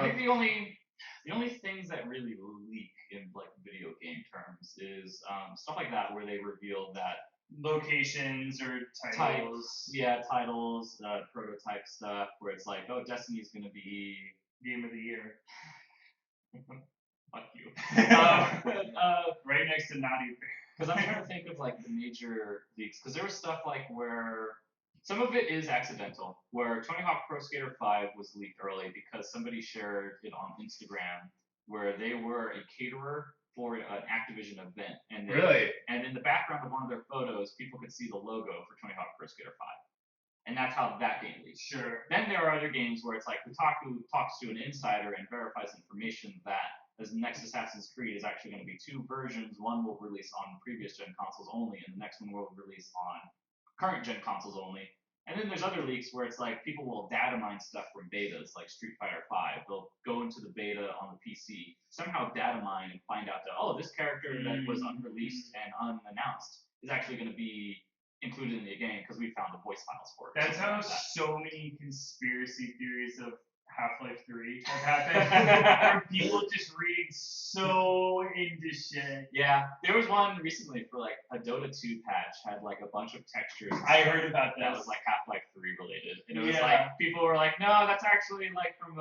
think the only things that really leak in like video game terms is stuff like that where they revealed that locations or titles. Titles, prototype stuff where it's like, oh, Destiny's gonna be Game of the Year. Fuck you. Right next to Naughty Fair. Because I'm trying to think of like the major leaks. Because there was stuff like where some of it is accidental. Where Tony Hawk Pro Skater 5 was leaked early because somebody shared it on Instagram where they were a caterer for an Activision event. And and in the background of one of their photos, people could see the logo for Tony Hawk Pro Skater 5. And that's how that game leaked. Sure. Then there are other games where it's like Kotaku talks to an insider and verifies information that the next Assassin's Creed is actually going to be 2 versions. One will release on previous gen consoles only, and the next one will release on current gen consoles only. And then there's other leaks where it's like people will data mine stuff from betas, like Street Fighter 5. They'll go into the beta on the PC, somehow data mine and find out that, this character that was unreleased and unannounced is actually going to be included in the game because we found the voice files for it. That's how so many conspiracy theories of Half-Life 3 have happened. People just reading so into shit. Yeah, there was one recently for like a Dota 2 patch had like a bunch of textures. I heard about that. That was like Half-Life 3 related, and it was like people were like, no, that's actually like from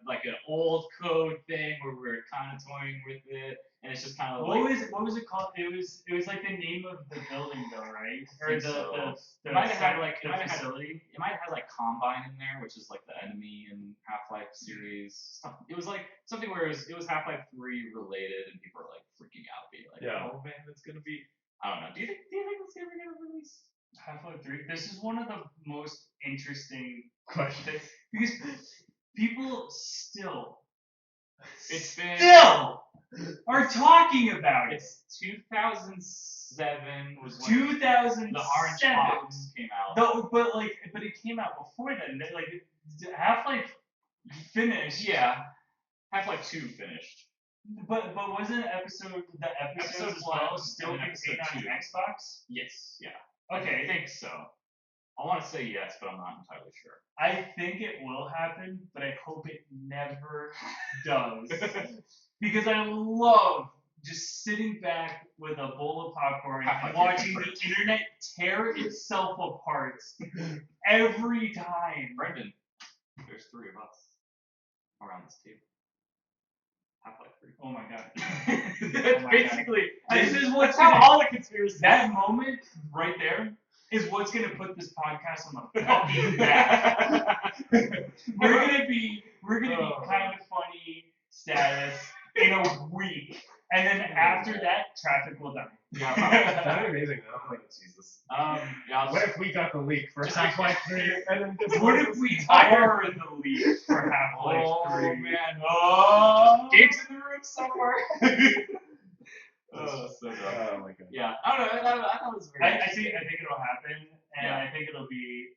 like an old code thing where we're kind of toying with it. And it's just kind of what was it called? It was like the name of the building though, right? Or the might have had like facility. It might have had like Combine in there, which is like the enemy in Half-Life series. It was like something where it was Half-Life 3 related, and people were like freaking out, being like, oh man, it's gonna be. I don't know. Do you think it's ever gonna release Half-Life 3? This is one of the most interesting questions because people still are talking about it. It's 2007 was when 2007 the Orange Box came out. But it came out before then. Like Half-Life finished. Yeah, Half-Life 2 finished. But wasn't episode as well still contained on Xbox? Yes. Yeah. Okay. I think so. I want to say yes, but I'm not entirely sure. I think it will happen, but I hope it never does. Because I love just sitting back with a bowl of popcorn and watching the internet tear itself apart every time. Brendan, there's 3 of us around this table. Half-Life 3. Oh my god. That's basically. This is what's how all the conspiracies. That moment right there is what's gonna put this podcast on the fucking map. We're gonna be kind of funny status in a week, and then after that, traffic will die. Yeah, That'd be amazing though. Like Jesus. yeah. What if we got the leak for Half-Life 3 and then just What if we are in the lead for Half-Life 3? Oh man. Oh, Games in the room somewhere. Oh, so dumb. Oh my god. Yeah, I don't know. I thought it was very. I think it'll happen, and I think it'll be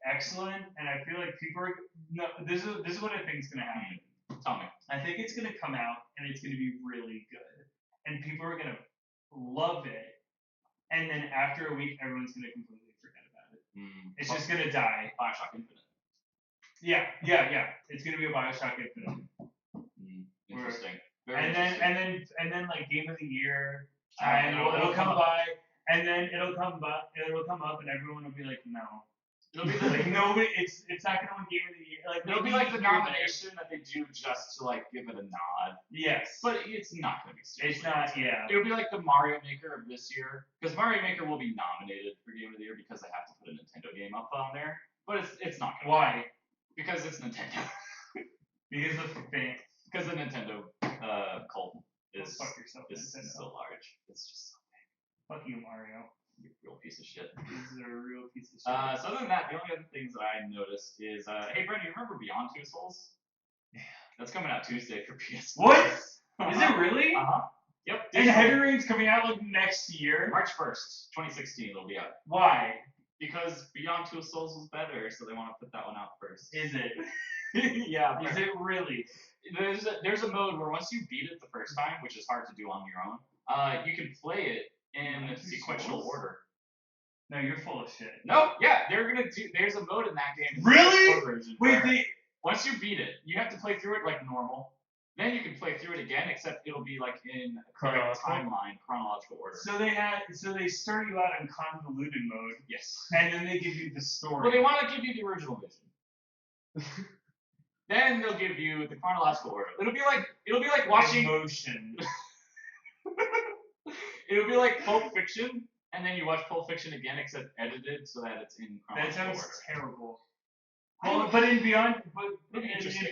excellent, and I feel like people are no. This is what I think is gonna happen. Tell me. I think it's gonna come out, and it's gonna be really good, and people are gonna love it, and then after a week, everyone's gonna completely forget about it. It's just gonna die. Bioshock Infinite. Yeah. It's gonna be a Bioshock Infinite. Interesting. And then like Game of the Year, and it'll come by, and then it'll come up, and everyone will be like, no. It'll be like nobody. It's not gonna win Game of the Year. Like it'll be like the nomination that they do just to like give it a nod. Yes. But it's not gonna be. It's not. Yeah. It'll be like the Mario Maker of this year, because Mario Maker will be nominated for Game of the Year because they have to put a Nintendo game up on there. But it's not gonna. Why? Because it's Nintendo. Because the fan. Because the Nintendo cult is Fuck yourself, is Nintendo. so large. It's just so big. Fuck you, Mario. You real piece of shit. This is a real piece of shit. So other than that, the only other things that I noticed is, hey Brendan, you remember Beyond Two Souls? Yeah. That's coming out Tuesday for PS4. What? Is it really? Yep. And Heavy Rain's coming out like next year. March 1st, 2016, it'll be out. Why? Because Beyond Two Souls was better, so they want to put that one out first. Is it? Yeah. Is it really? There's a mode where once you beat it the first time, which is hard to do on your own, you can play it in sequential order. No, you're full of shit. No, yeah, there's a mode in that game. Really? Version Wait, once you beat it, you have to play through it like normal. Then you can play through it again, except it'll be like in chronological order. So they start you out in convoluted mode. Yes. And then they give you the story. Well, they want to give you the original vision. Then they'll give you the chronological order. It'll be like watching Emotion. It'll be like Pulp Fiction, and then you watch Pulp Fiction again, except edited so that it's in chronological That sounds order. terrible. Well, but in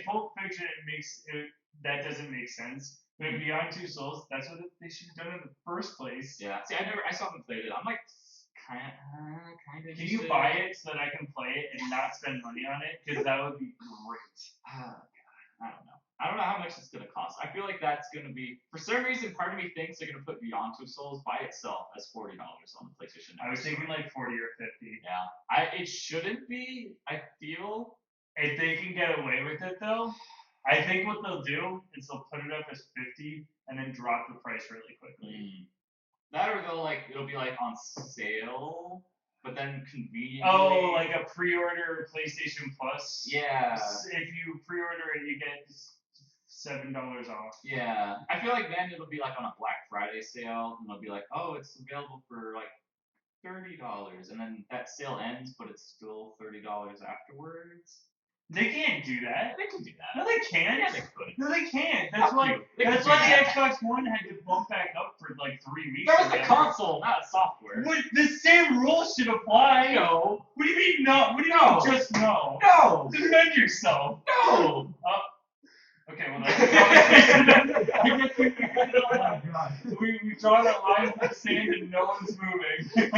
Pulp Fiction, that doesn't make sense. But in Beyond Two Souls, that's what they should have done in the first place. Yeah. See, I still haven't played it. I'm like, kind of. Can you buy it so that I can play it and not spend money on it? Because that would be great. God, I don't know. I don't know how much it's gonna cost. I feel like that's gonna be, for some reason, part of me thinks they're gonna put Beyond Two Souls by itself as $40 on the PlayStation. I was thinking like 40 or 50. Yeah. It shouldn't be. I feel. If they can get away with it though, I think what they'll do is they'll put it up as 50 and then drop the price really quickly. That or it'll be like on sale, but then conveniently. Oh, like a pre-order PlayStation Plus. Yeah. If you pre-order it, you get $7 off. Yeah. I feel like then it'll be like on a Black Friday sale, and they'll be like, oh, it's available for like $30, and then that sale ends, but it's still $30 afterwards. They can't do that. They can do that. No, they can't. Yeah, they could. No, they can't. That's why the Xbox One had to bump back up for like 3 weeks. That was a console, not a software. The same rules should apply. No. What do you mean no? What do you mean just no? No. Defend yourself. No. Okay, well that's we've drawn a line in the sand and no one's moving.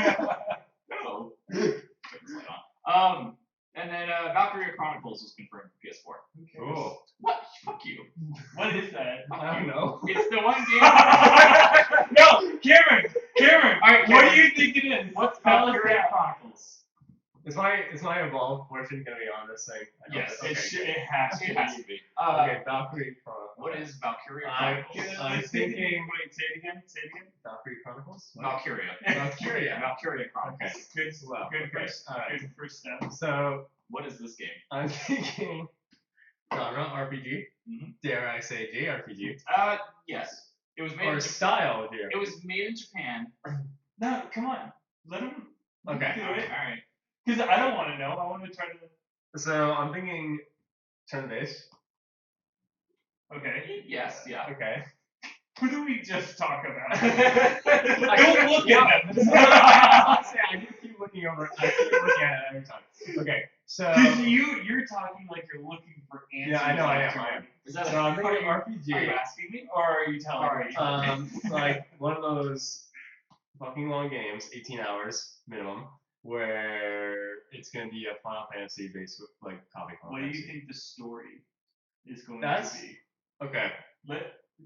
No. And then Valkyria Chronicles was confirmed for PS4. Cool. What? Fuck you. What is that? I don't know. It's the one game. No, Cameron. All right, What do you think it is? What's Valkyria Chronicles? Is my evolved portion gonna be on this thing? Yes, Okay. it has to It has to be. Okay, Valkyrie Chronicles. What is Valkyria Chronicles? I'm thinking. Wait, say it again. Valkyrie Chronicles? Valkyria. Valkyria. Valkyria Chronicles. Okay. Good first. Alright. Good first step. So What is this game? I'm thinking genre RPG. Mm-hmm. Dare I say JRPG? Yes. It was made. Or in style JRPG. It was made in Japan. No, come on. Let him Okay. do it. All right. Because I don't want to know. I want to try to. So I'm thinking turn-based. Okay. Yes. Yeah. Okay. Who do we just talk about? Don't look at them. I do keep looking over. I keep looking at it every time. Okay, so. Because you're talking like you're looking for answers. Yeah, I know, I am. Is that So I'm thinking are RPG. you asking me? Or are you telling me? Like one of those fucking long games, 18 hours minimum, where it's gonna be a Final Fantasy based like copy. What do you think the story is going That's- to be? Okay.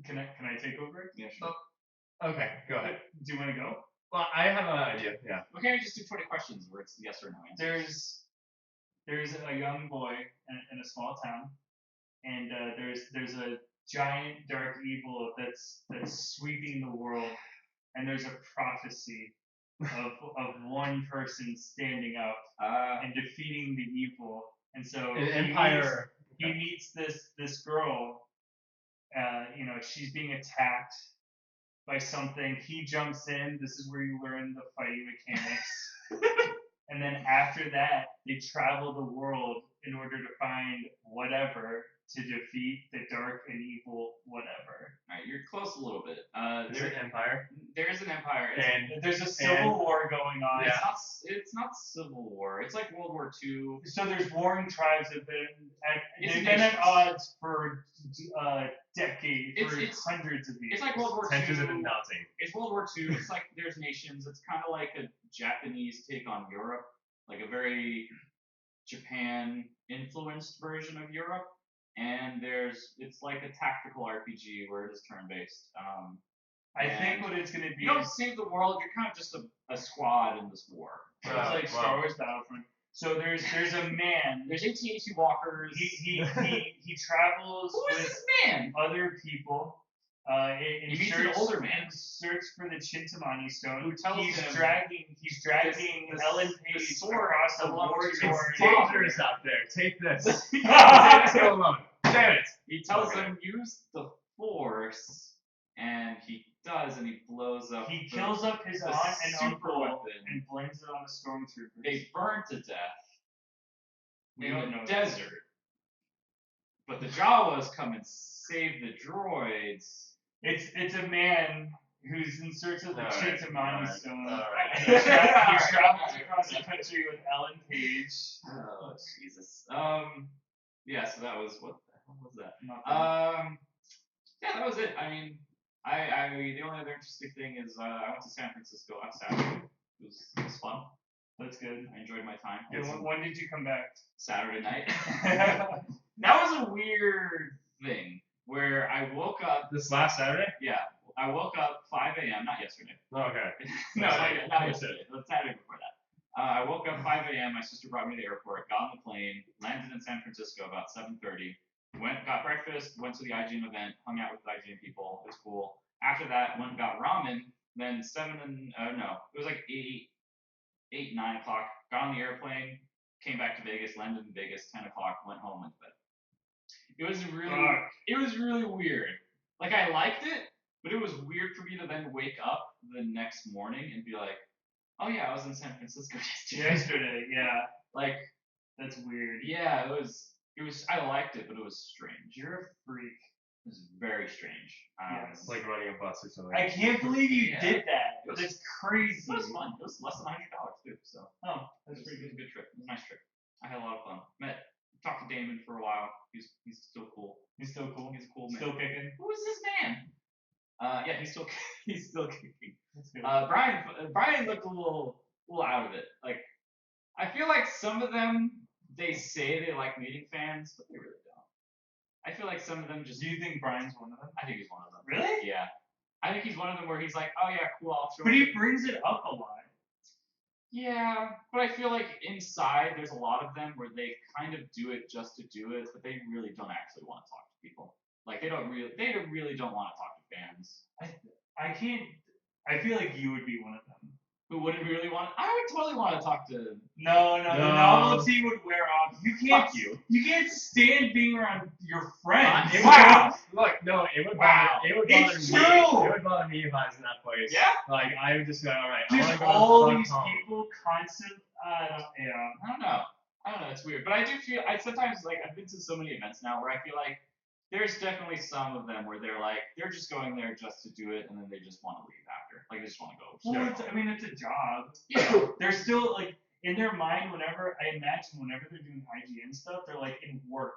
Can I take over? Yeah, sure. Okay, go ahead. Do you want to go? Well, I have an idea. Yeah. Why can't we just do 20 questions where it's yes or no answers? There's a young boy in a small town, and there's a giant dark evil that's sweeping the world, and there's a prophecy of one person standing up and defeating the evil, and so An empire. He meets this girl. She's being attacked by something. He jumps in. This is where you learn the fighting mechanics. And then after that, they travel the world in order to find whatever to defeat the dark and evil whatever. Alright, you're close a little bit. Is it Empire? There is an empire. And There's a civil war going on. Yeah. It's not civil war. It's like World War II. So there's warring tribes that It's they've been at nations. odds for decades, It's hundreds of years. It's like World War II. Tensions have been mounting. It's World War II. It's like there's nations. It's kind of like a Japanese take on Europe, like a very Japan influenced version of Europe. And it's like a tactical RPG where it is turn based. I think what it's going to be You don't is save the world. You're kind of just a squad in this war. it's like Star Wars Battlefront. So there's a man. There's AT-AT walkers. He travels Who is with this man? other people. In He meets an older man. in search for the Chintamani stone. Who tells he's him dragging this- Ellen the Page sword across the belongs war to torn. It's dangerous out there. Take this. Take this alone. Damn it. He tells Okay. him use the Force, and he does, and he blows up. He the- kills up his the aunt and super uncle weapon. and blames it on the stormtroopers. They burn to death We in don't the know. desert. But the Jawas come and save the droids. It's a man who's in search of the Alright, Chintamani alright, stone. alright. And he travels Alright. across the country with Ellen Page. Oh Jesus. Yeah. So that was what the hell was that? Nothing. Yeah, that was it. I mean, I the only other interesting thing is I went to San Francisco on Saturday. It was fun. That's good. I enjoyed my time. And when did you come back? Saturday night. That was a weird thing where I woke up. This last Saturday? Yeah, I woke up 5 a.m. Not yesterday. Oh, okay. No, Sorry. not yesterday. The Saturday before that. I woke up 5 a.m. My sister brought me to the airport. Got on the plane. Landed in San Francisco about 7:30. Got breakfast. Went to the IGN event. Hung out with the IGN people. It was cool. After that, went and got ramen. Then it was like 9 o'clock. Got on the airplane. Came back to Vegas. Landed in Vegas. 10 o'clock. Went home. Went to bed. It was really weird. Like I liked it, but it was weird for me to then wake up the next morning and be like, oh yeah, I was in San Francisco yesterday. Yesterday, yeah. Like, That's weird. yeah, it was. I liked it, but it was strange. You're a freak. It was very strange. Yes. It's like running a bus or something. I can't believe you Yeah. did that. It was- That's crazy. It was fun. It was less than $100 too. So Oh, it that's was, pretty it was good. a good trip. It was a nice trip. I had a lot of fun. Talked to Damon for a while. He's still cool. He's still cool. He's a cool man. Still kicking. Who is this man? Yeah, he's still kicking. That's good. Brian looked a little out of it. Like, I feel like some of them, they say they like meeting fans, but they really don't. I feel like some of them just. Do you think Brian's one of them? I think he's one of them. Really? Yeah. I think he's one of them where he's like, oh yeah, cool, I'll show But you. he brings it up a lot. Yeah, but I feel like inside there's a lot of them where they kind of do it just to do it, but they really don't actually want to talk to people. Like they really don't want to talk to fans. I can't. I feel like you would be one of them. Who wouldn't really want? I would totally want to talk to. No, the No. novelty would wear off. You can't. Fuck you. You can't stand being around your friends. It Wow. Look, no, it would Wow. bother. It would bother It's me. true. It would bother me if I was in that place. Yeah? Like I would just be like, all right, I want Just to go all the fuck these home. people constant. Yeah. I don't know. It's weird, but I do feel. I sometimes like I've been to so many events now where I feel like there's definitely some of them where they're just going there just to do it, and then they just want to leave after. Like, they just want to go. Well, it's a job. Yeah. They're still, like, in their mind, whenever they're doing IGN stuff, they're, like, in work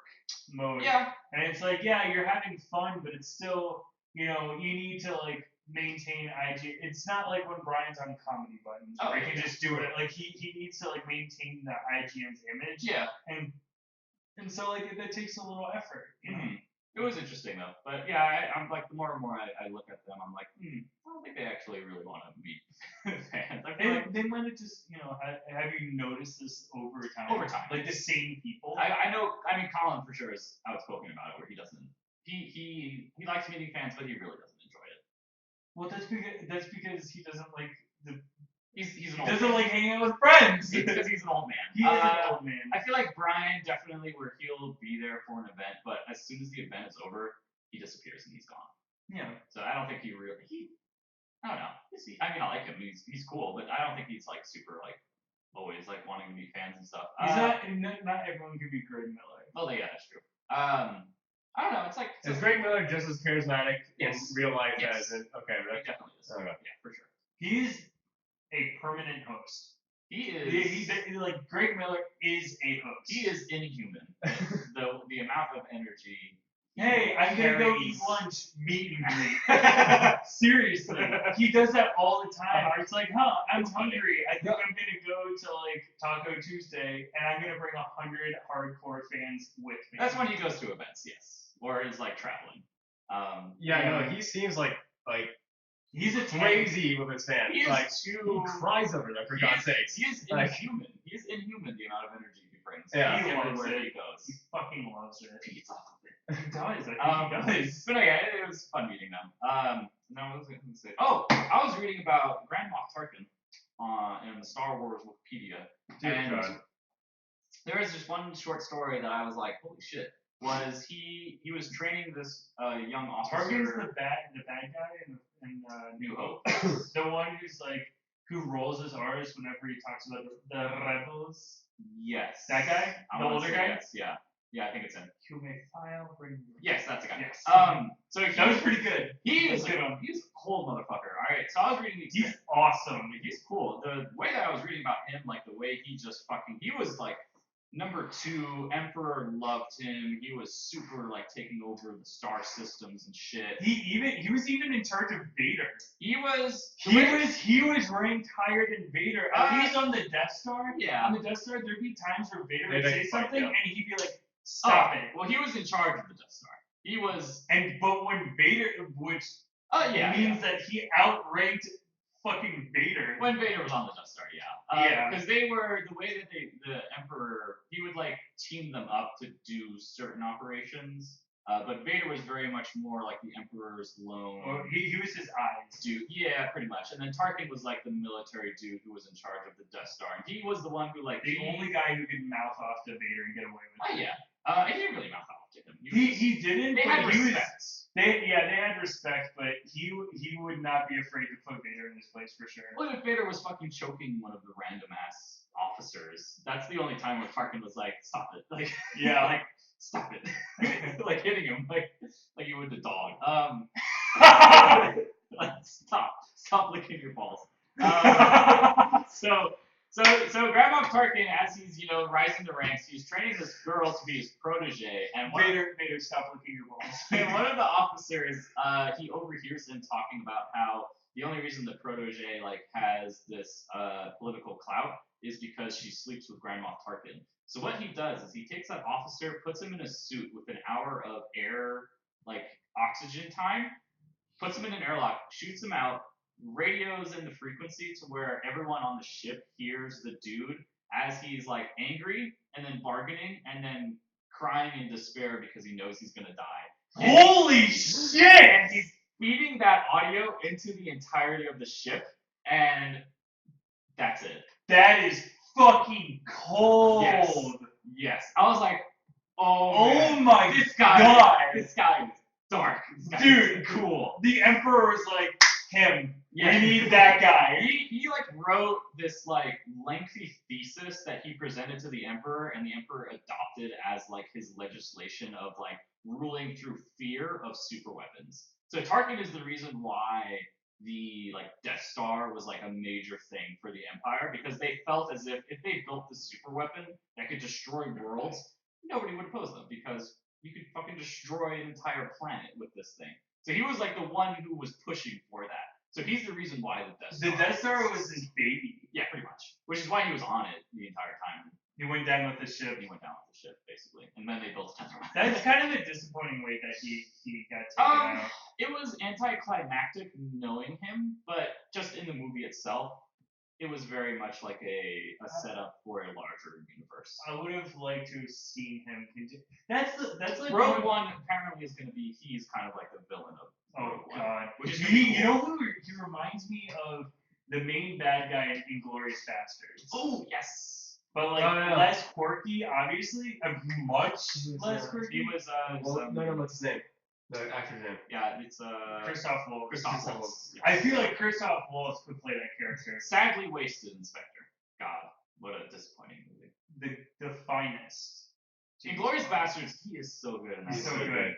mode. Yeah. And it's like, yeah, you're having fun, but it's still, you need to, like, maintain IGN. It's not like when Brian's on Comedy Buttons, where he can just do it. Like, he needs to, like, maintain the IGN's image. Yeah. And so, like, that takes a little effort, you know? It was interesting, though. But, yeah, I'm like, the more and more I look at them, I'm like, I don't think they actually really want to meet fans. I feel like they might have just, have you noticed this over time? Over time. Like, the same people? I know, Colin for sure is outspoken about it, where he doesn't, he likes meeting fans, but he really doesn't enjoy it. Well, that's because he doesn't like the. He's an old old doesn't man. like hanging out with friends. It's because he's an old man. He is an old man. I feel like Brian definitely where he'll be there for an event, but as soon as the event is over, he disappears and he's gone. Yeah. So I don't think I don't know. I like him. He's cool, but I don't think he's like super like always like wanting to meet fans and stuff. He's not everyone can be Greg Miller. Well, yeah, that's true. I don't know. It's like is Greg Miller just as charismatic in real life as in? Okay, right? He definitely is. Okay. Yeah, for sure. He's a permanent host. He is. He's like Greg Miller is a host. He is inhuman. the amount of energy. Hey, I'm gonna go eat lunch, meet and greet. Seriously, he does that all the time. It's like, I'm hungry. I think I'm gonna go to like Taco Tuesday, and I'm gonna bring 100 hardcore fans with me. That's when he goes to events, yes, or is like traveling. No, he seems like he's a crazy with his fans. He cries over them for God's sakes. He is inhuman. He is inhuman the amount of energy he brings. Yeah, he loves everywhere it. he goes. He fucking loves it. He gets off of it. He does. I think he does. But yeah, it was fun meeting them. No, what was I going to say? Oh, I was reading about Grand Moff Tarkin in the Star Wars Wikipedia, and there was just one short story that I was like, holy shit. Was he was training this young officer. Tarkin's the bad guy in New Hope. The one who rolls his R's whenever he talks about the rebels. Yes. That guy? The older guy? Yes, yeah. Yeah, I think it's him. You may file bring. Yes, that's the guy. Yes. So that was pretty good. He's a cool motherfucker. All right. So I was reading these. He's awesome. He's cool. The way that I was reading about him, like the way he just he was like number 2, Emperor loved him. He was super like taking over the star systems and shit. He was even in charge of Vader. He was ranked higher than Vader. At least on the Death Star. Yeah. On the Death Star, there'd be times where Vader would say something and he'd be like, "Stop it." Well, he was in charge of the Death Star. He was. But when Vader, which means that he outranked fucking Vader. When Vader was on the Death Star, because they were the way that the Emperor, he would like team them up to do certain operations. But Vader was very much more like the Emperor's lone. Well, he was his eyes. Dude, yeah, pretty much. And then Tarkin was like the military dude who was in charge of the Death Star, and he was the one who like the only guy who could mouth off to Vader and get away with it. Oh yeah. He didn't really mouth off to him. He didn't. They had respect. They had respect, but he would not be afraid to put Vader in his place for sure. Well, if Vader was fucking choking one of the random ass officers, that's the only time where Tarkin was like, "Stop it!" Like, like, stop it, like hitting him like you would the dog. Like, stop licking your balls. So Grand Moff Tarkin, as he's rising the ranks, he's training this girl to be his protege, and Vader, stop licking your balls. And one of the officers, he overhears him talking about how the only reason the protege has this political clout is because she sleeps with Grand Moff Tarkin. So what he does is he takes that officer, puts him in a suit with an hour of air oxygen time, puts him in an airlock, shoots him out, radios in the frequency to where everyone on the ship hears the dude as he's angry and then bargaining and then crying in despair because he knows he's gonna die. Holy shit! And he's feeding that audio into the entirety of the ship, and that's it. That is fucking cold. Yes. I was like, my this god, this guy is dark. Dude, cool. The Emperor was like, him. Yeah. We need that guy. He like wrote this like lengthy thesis that he presented to the emperor, and the emperor adopted as like his legislation of like ruling through fear of super weapons. So Tarkin is the reason why the like Death Star was like a major thing for the Empire, because they felt as if they built this super weapon that could destroy worlds, nobody would oppose them because you could fucking destroy an entire planet with this thing. So he was like the one who was pushing for that. So he's the reason why the Death Star. The Death Star was his baby. Yeah, pretty much. Which is why he was on it the entire time. He went down with the ship. He went down with the ship, basically, and then they built another one. That's kind of a disappointing way that he got taken out. It was anticlimactic knowing him, but just in the movie itself, it was very much like a setup for a larger universe. I would have liked to have seen him continue. That's like Rogue One apparently is going to be, he's kind of like the villain of Oh Rogue One. God! Which is You know who he reminds me of? The main bad guy in Inglourious Basterds. Oh yes. But like less quirky, obviously, much less quirky. He was what's his name? The actor's name. Yeah, it's Christoph Waltz. Christoph Waltz. I feel like Christoph Waltz could play that character. Sadly wasted Inspector. God, what a disappointing movie. The finest. Inglourious Basterds, he is so good in that. He's so good.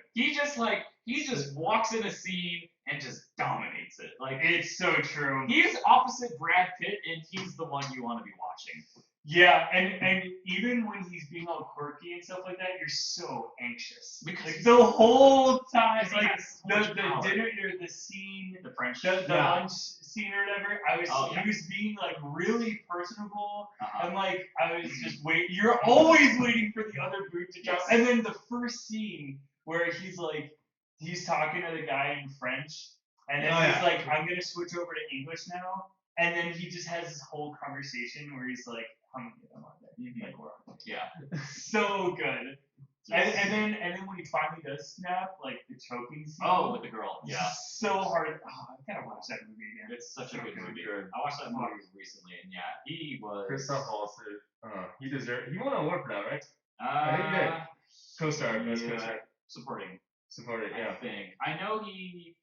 He just walks in a scene and just dominates it. Like it's so true. He's opposite Brad Pitt, and he's the one you want to be watching. Yeah, and even when he's being all quirky and stuff like that, you're so anxious. Because like the whole time, like the dinner or the scene, the French, the lunch scene or whatever. He was being like really personable, and like I was just wait. You're always waiting for the other boot to drop. And then the first scene where he's talking to the guy in French, and then he's like, "I'm gonna switch over to English now," and then he just has this whole conversation where he's like, "How many of them are there?" Like we're on. Yeah. So good. And then when he finally does snap, like the choking scene. Oh, with the girl. Yeah. So hard. Oh, I gotta watch that movie again. It's such a good movie. I watched that movie recently, and yeah, he was. Christoph Waltz. He deserved. He won an award for that, right? I think he did. Co-star. Best co-star. Supporting. Yeah. I think. I know he.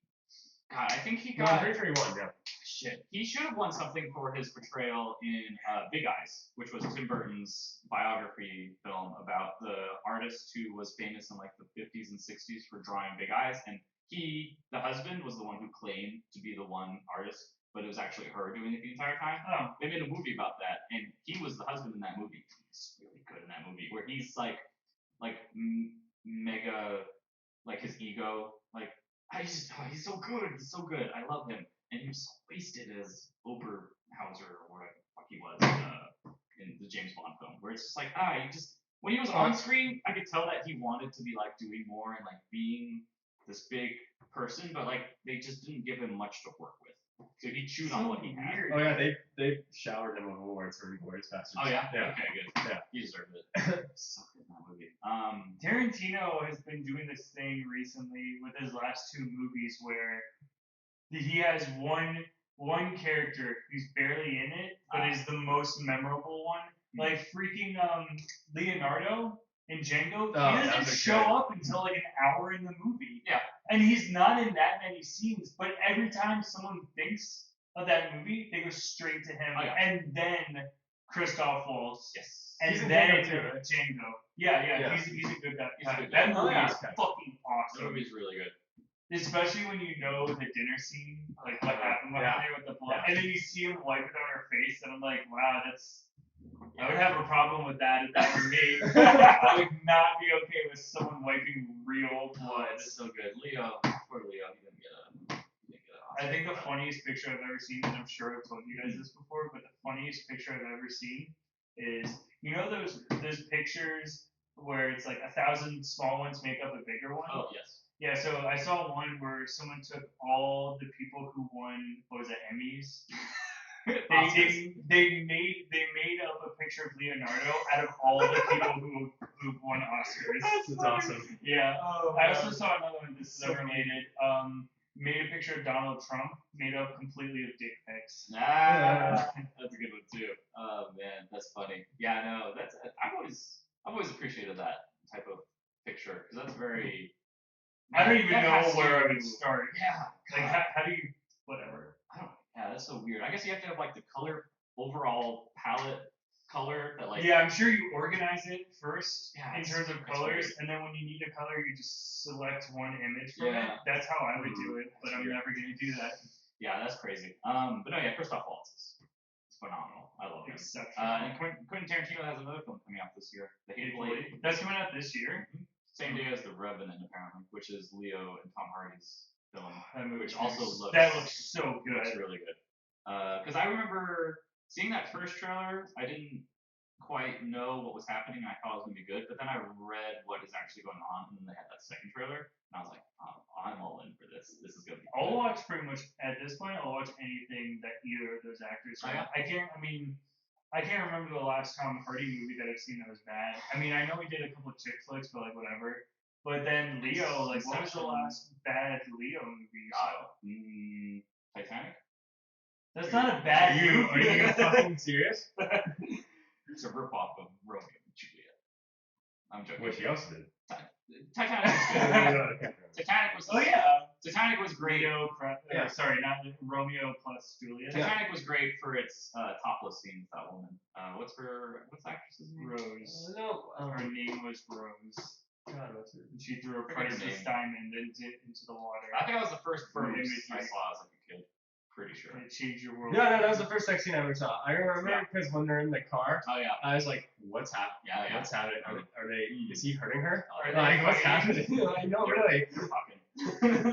God, I think he got. No, I'm pretty sure he won. Yeah. Shit. He should have won something for his portrayal in Big Eyes, which was Tim Burton's biography film about the artist who was famous in like the 50s and 60s for drawing big eyes, and he, the husband, was the one who claimed to be the one artist, but it was actually her doing it the entire time. Oh. They made a movie about that, and he was the husband in that movie. He's really good in that movie, where he's like mega, like his ego, like he's so good, I love him. And he was so wasted as Oberhauser or whatever the fuck he was in the James Bond film, where it's just like, when he was on screen, I could tell that he wanted to be like doing more and like being this big person, but like they just didn't give him much to work with. So he chewed on what he had. Oh yeah, they showered him with awards for Inglourious Basterds. Oh yeah? Yeah. Okay, good. Yeah. He deserved it. So good in that movie. Tarantino has been doing this thing recently with his last two movies where he has one character who's barely in it, but is the most memorable one. Like freaking Leonardo in Django, he doesn't show up until like an hour in the movie. Yeah. And he's not in that many scenes, but every time someone thinks of that movie, they go straight to him. Oh, yeah. And then Christoph Waltz. Yes. And He's in then Django too, right? Django. Yeah. He's a good guy. That movie is fucking awesome. That movie's really good. Especially when you know the dinner scene, like what happened there with the blood, and then you see him wipe it on her face, and I'm like, wow, I would have a problem with that if that were me. I would not be okay with someone wiping real blood. It's so good. Poor Leo, he didn't get I think the funniest picture I've ever seen, and I'm sure I've told you guys this before, but the funniest picture I've ever seen is, you know those pictures where it's like 1,000 small ones make up a bigger one? Oh, yes. Yeah, so I saw one where someone took all the people who won, what was it, Emmys? They made up a picture of Leonardo out of all the people who won Oscars. That's awesome. Yeah. Oh, I also saw another one. This is overrated. Made a picture of Donald Trump made up completely of dick pics. That's a good one too. Oh man, that's funny. Yeah, no, I've always appreciated that type of picture because that's very. I don't even know where I would start. Yeah. Like how do you whatever. that's so weird. I guess you have to have like the overall palette color that like. Yeah, I'm sure you organize it first Yeah, in terms of it's colors, weird. and then when you need a color, you just select one image from Yeah. it. That's how I would do it, but That's I'm weird. never gonna do that. Yeah, that's crazy. But no, yeah, Christoph Waltz is phenomenal. I love him. Exceptional. And Quentin Tarantino has another film coming out this year, The Hateful Eight. That's coming out this year. Same day as The Revenant, apparently, which is Leo and Tom Hardy's film, That movie which also looks so good. Looks really good. Because I remember seeing that first trailer, I didn't quite know what was happening. I thought it was gonna be good, but then I read what is actually going on, and then they had that second trailer, and I was like, oh, I'm all in for this. This is gonna be. I'll watch pretty much at this point. I'll watch anything that either of those actors. Oh, yeah? I can't remember the last Tom Hardy movie that I've seen that was bad. I mean, I know he did a couple of chick flicks, but like whatever. But then Leo, like, what was the last bad Leo movie you saw? Titanic. That's not a bad movie. Are you fucking serious? It's a ripoff of Romeo and Juliet. I'm joking. Which he also did. Titanic was good. Titanic was. Oh yeah. Titanic was great. Sorry, not Romeo plus Juliet. Titanic was great for its topless scene with that woman. What's the actress's name? Rose. No. Her name was Rose. God, what's it? And she threw a Forget her priceless name. diamond into the water. I think that was the first For boobs imagery. I saw as like a kid. Pretty sure. It changed your world. No, that was the first sex scene I ever saw. I remember because when they're in the car, Oh yeah. I was like, "What's happening? Yeah. What's happening? Are they? Is he hurting her? Are Like, what's fighting? happening? I know, really. They're fucking.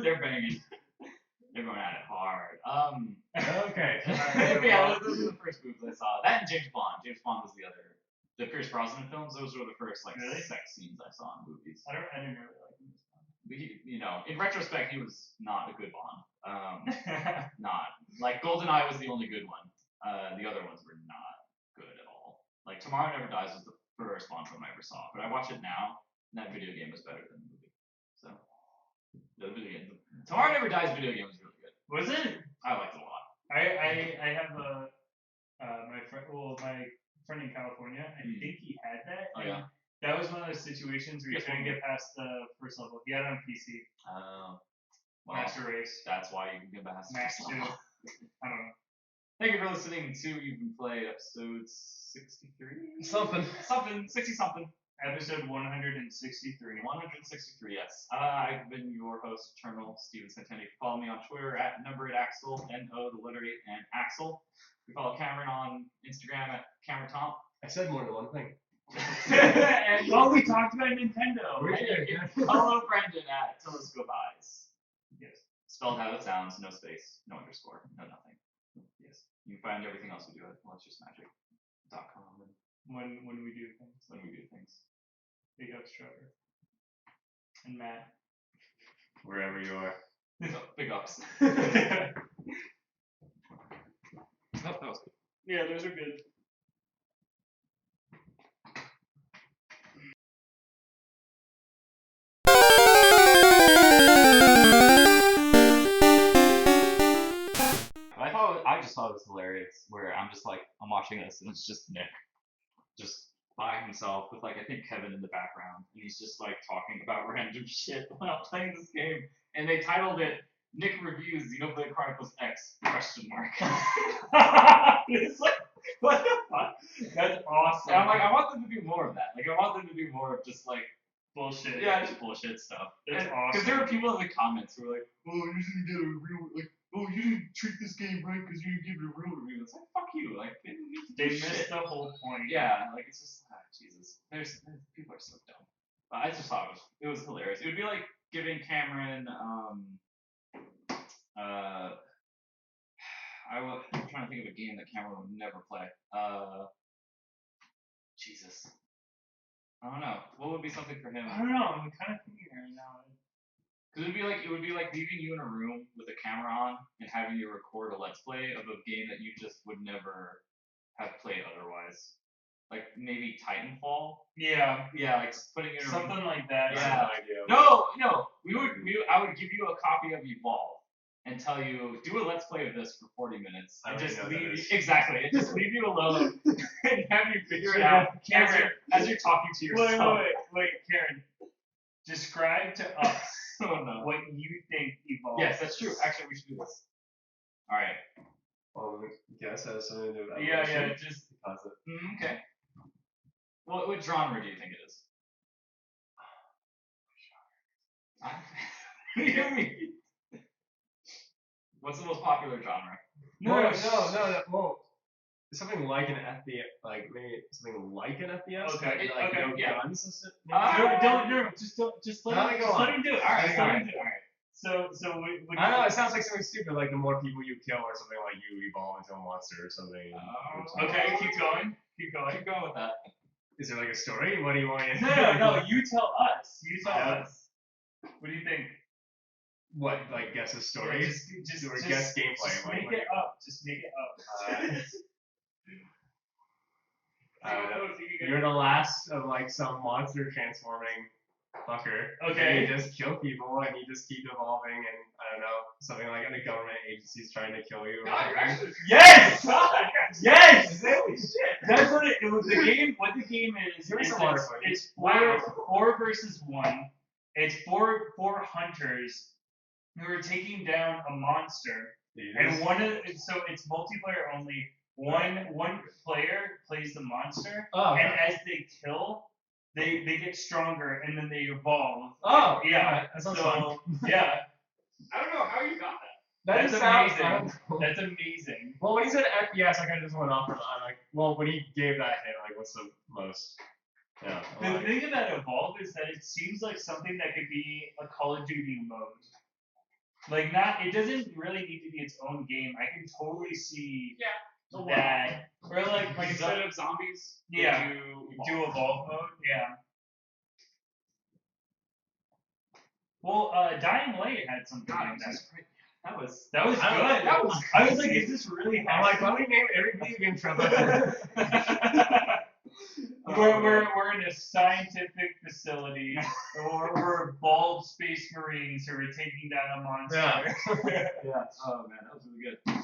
They're banging. They're going at it hard. Okay. Yeah, those were the first boobs I saw. That and James Bond. James Bond was the other. The Pierce Brosnan films. Those were the first like Really? sex scenes I saw in movies. I didn't really like him. In retrospect, he was not a good Bond. Not like GoldenEye was the only good one. The other ones were not good at all. Like Tomorrow Never Dies was the first Bond film I ever saw, but I watch it now, and that video game was better than the movie. So the video game, Tomorrow Never Dies video game was really good. Was it? I liked it a lot. I have my friend in California. I think he had that. Oh yeah. That was one of those situations where you Guess couldn't what? get past the first level. He had it on PC. Well, Master Race. that's why you can get past Max 2. level. I don't know. Thank you for listening to You've Been Played episode 63? Something. 60-something. Episode 163. 163, yes. I've been your host, Eternal Steven Centenni. Follow me on Twitter at @Axel, N-O, the letter 8, and Axel. You follow Cameron on Instagram at CameronTomp. I said more than one thing. And we talked about Nintendo. follow Brendan at Telescope Eyes. Yes. Spelled how it sounds, no space, no underscore, no nothing. Yes. You can find everything else we do at let'sjustmagic.com When we do things. when we do things. Big ups, Trevor. And Matt. Wherever you are. So, big ups. Oh, that was good. Yeah, those are good. I just thought it was hilarious where I'm watching this and it's just Nick just by himself with like I think Kevin in the background and he's just like talking about random shit while playing this game and they titled it Nick Reviews Xenoblade Chronicles X ? It's like what the fuck? That's awesome. And I'm like I want them to do more of that. Like I want them to do more of just like bullshit. yeah, just bullshit stuff. That's Because awesome. there were people in the comments who were like, oh, you didn't get a real, like, oh, you didn't treat this game right because you didn't give it a real review. It's like, fuck you. Like, They missed the whole point. Yeah, like, it's just, Jesus. People are so dumb. But I just thought it was hilarious. It would be like giving Cameron, I'm trying to think of a game that Cameron would never play. Jesus. I don't know. What would be something for him? I don't know. I'm kind of thinking right now. Because it would be like leaving you in a room with a camera on and having you record a let's play of a game that you just would never have played otherwise. Like maybe Titanfall. Yeah. Yeah, like putting it in a room. Something like that. Yeah. No. I would give you a copy of Evolve and tell you do a let's play of this for 40 minutes and just leave you exactly and just leave you alone and have you figure it out as you're talking to yourself. Wait, Karen. Describe to us Oh, no. what you think Evolve. Yes, that's true. Actually, we should do this. All right. Guess it has something to do with Yeah, evolution. just. Okay. What genre do you think it is? What do you mean? What's the most popular genre? No. Well, something like an FPS, like maybe something like an FPS. Okay, Like okay, no yeah. guns. Just let Let him do it. All right, Okay, let all him do it. All right. So when I don't know. It sounds like something stupid. Like the more people you kill, or something like you evolve into a monster or something. Okay, keep going. Keep going with that. Is there like a story? What do you want me to? No. You tell us. What do you think? What, like guess a story? Yeah, just guess gameplay. Just make it up. Just make it up. You're the last of like some monster transforming fucker. Okay. And you just kill people and you just keep evolving and I don't know, something like a government agency's trying to kill you. God, you're actually Yes! yes! Holy shit! That's what it was. The game. What the game is? It's four versus one. It's four hunters who are taking down a monster, and so it's multiplayer only. One player plays the monster, and as they kill, they get stronger, and then they evolve. Oh, yeah. That sounds fun. Yeah. I don't know how you got that. That's amazing. That's amazing. Well, when he said FPS, I kind of just went off. I'm like, well, when he gave that hit, like, what's the most? Yeah. The thing about Evolve is that it seems like something that could be a Call of Duty mode. Like it doesn't really need to be its own game. I can totally see that. Or like instead of zombies, yeah, do Evolve mode. Yeah. Well, Dying Light had something like that. That was good. That was I was like, is this really happening? I'm like, why don't we name every video game Trevor? We're in a scientific facility, or we're bald space marines who are taking down a monster. Yeah. yeah. Oh man, that was really good.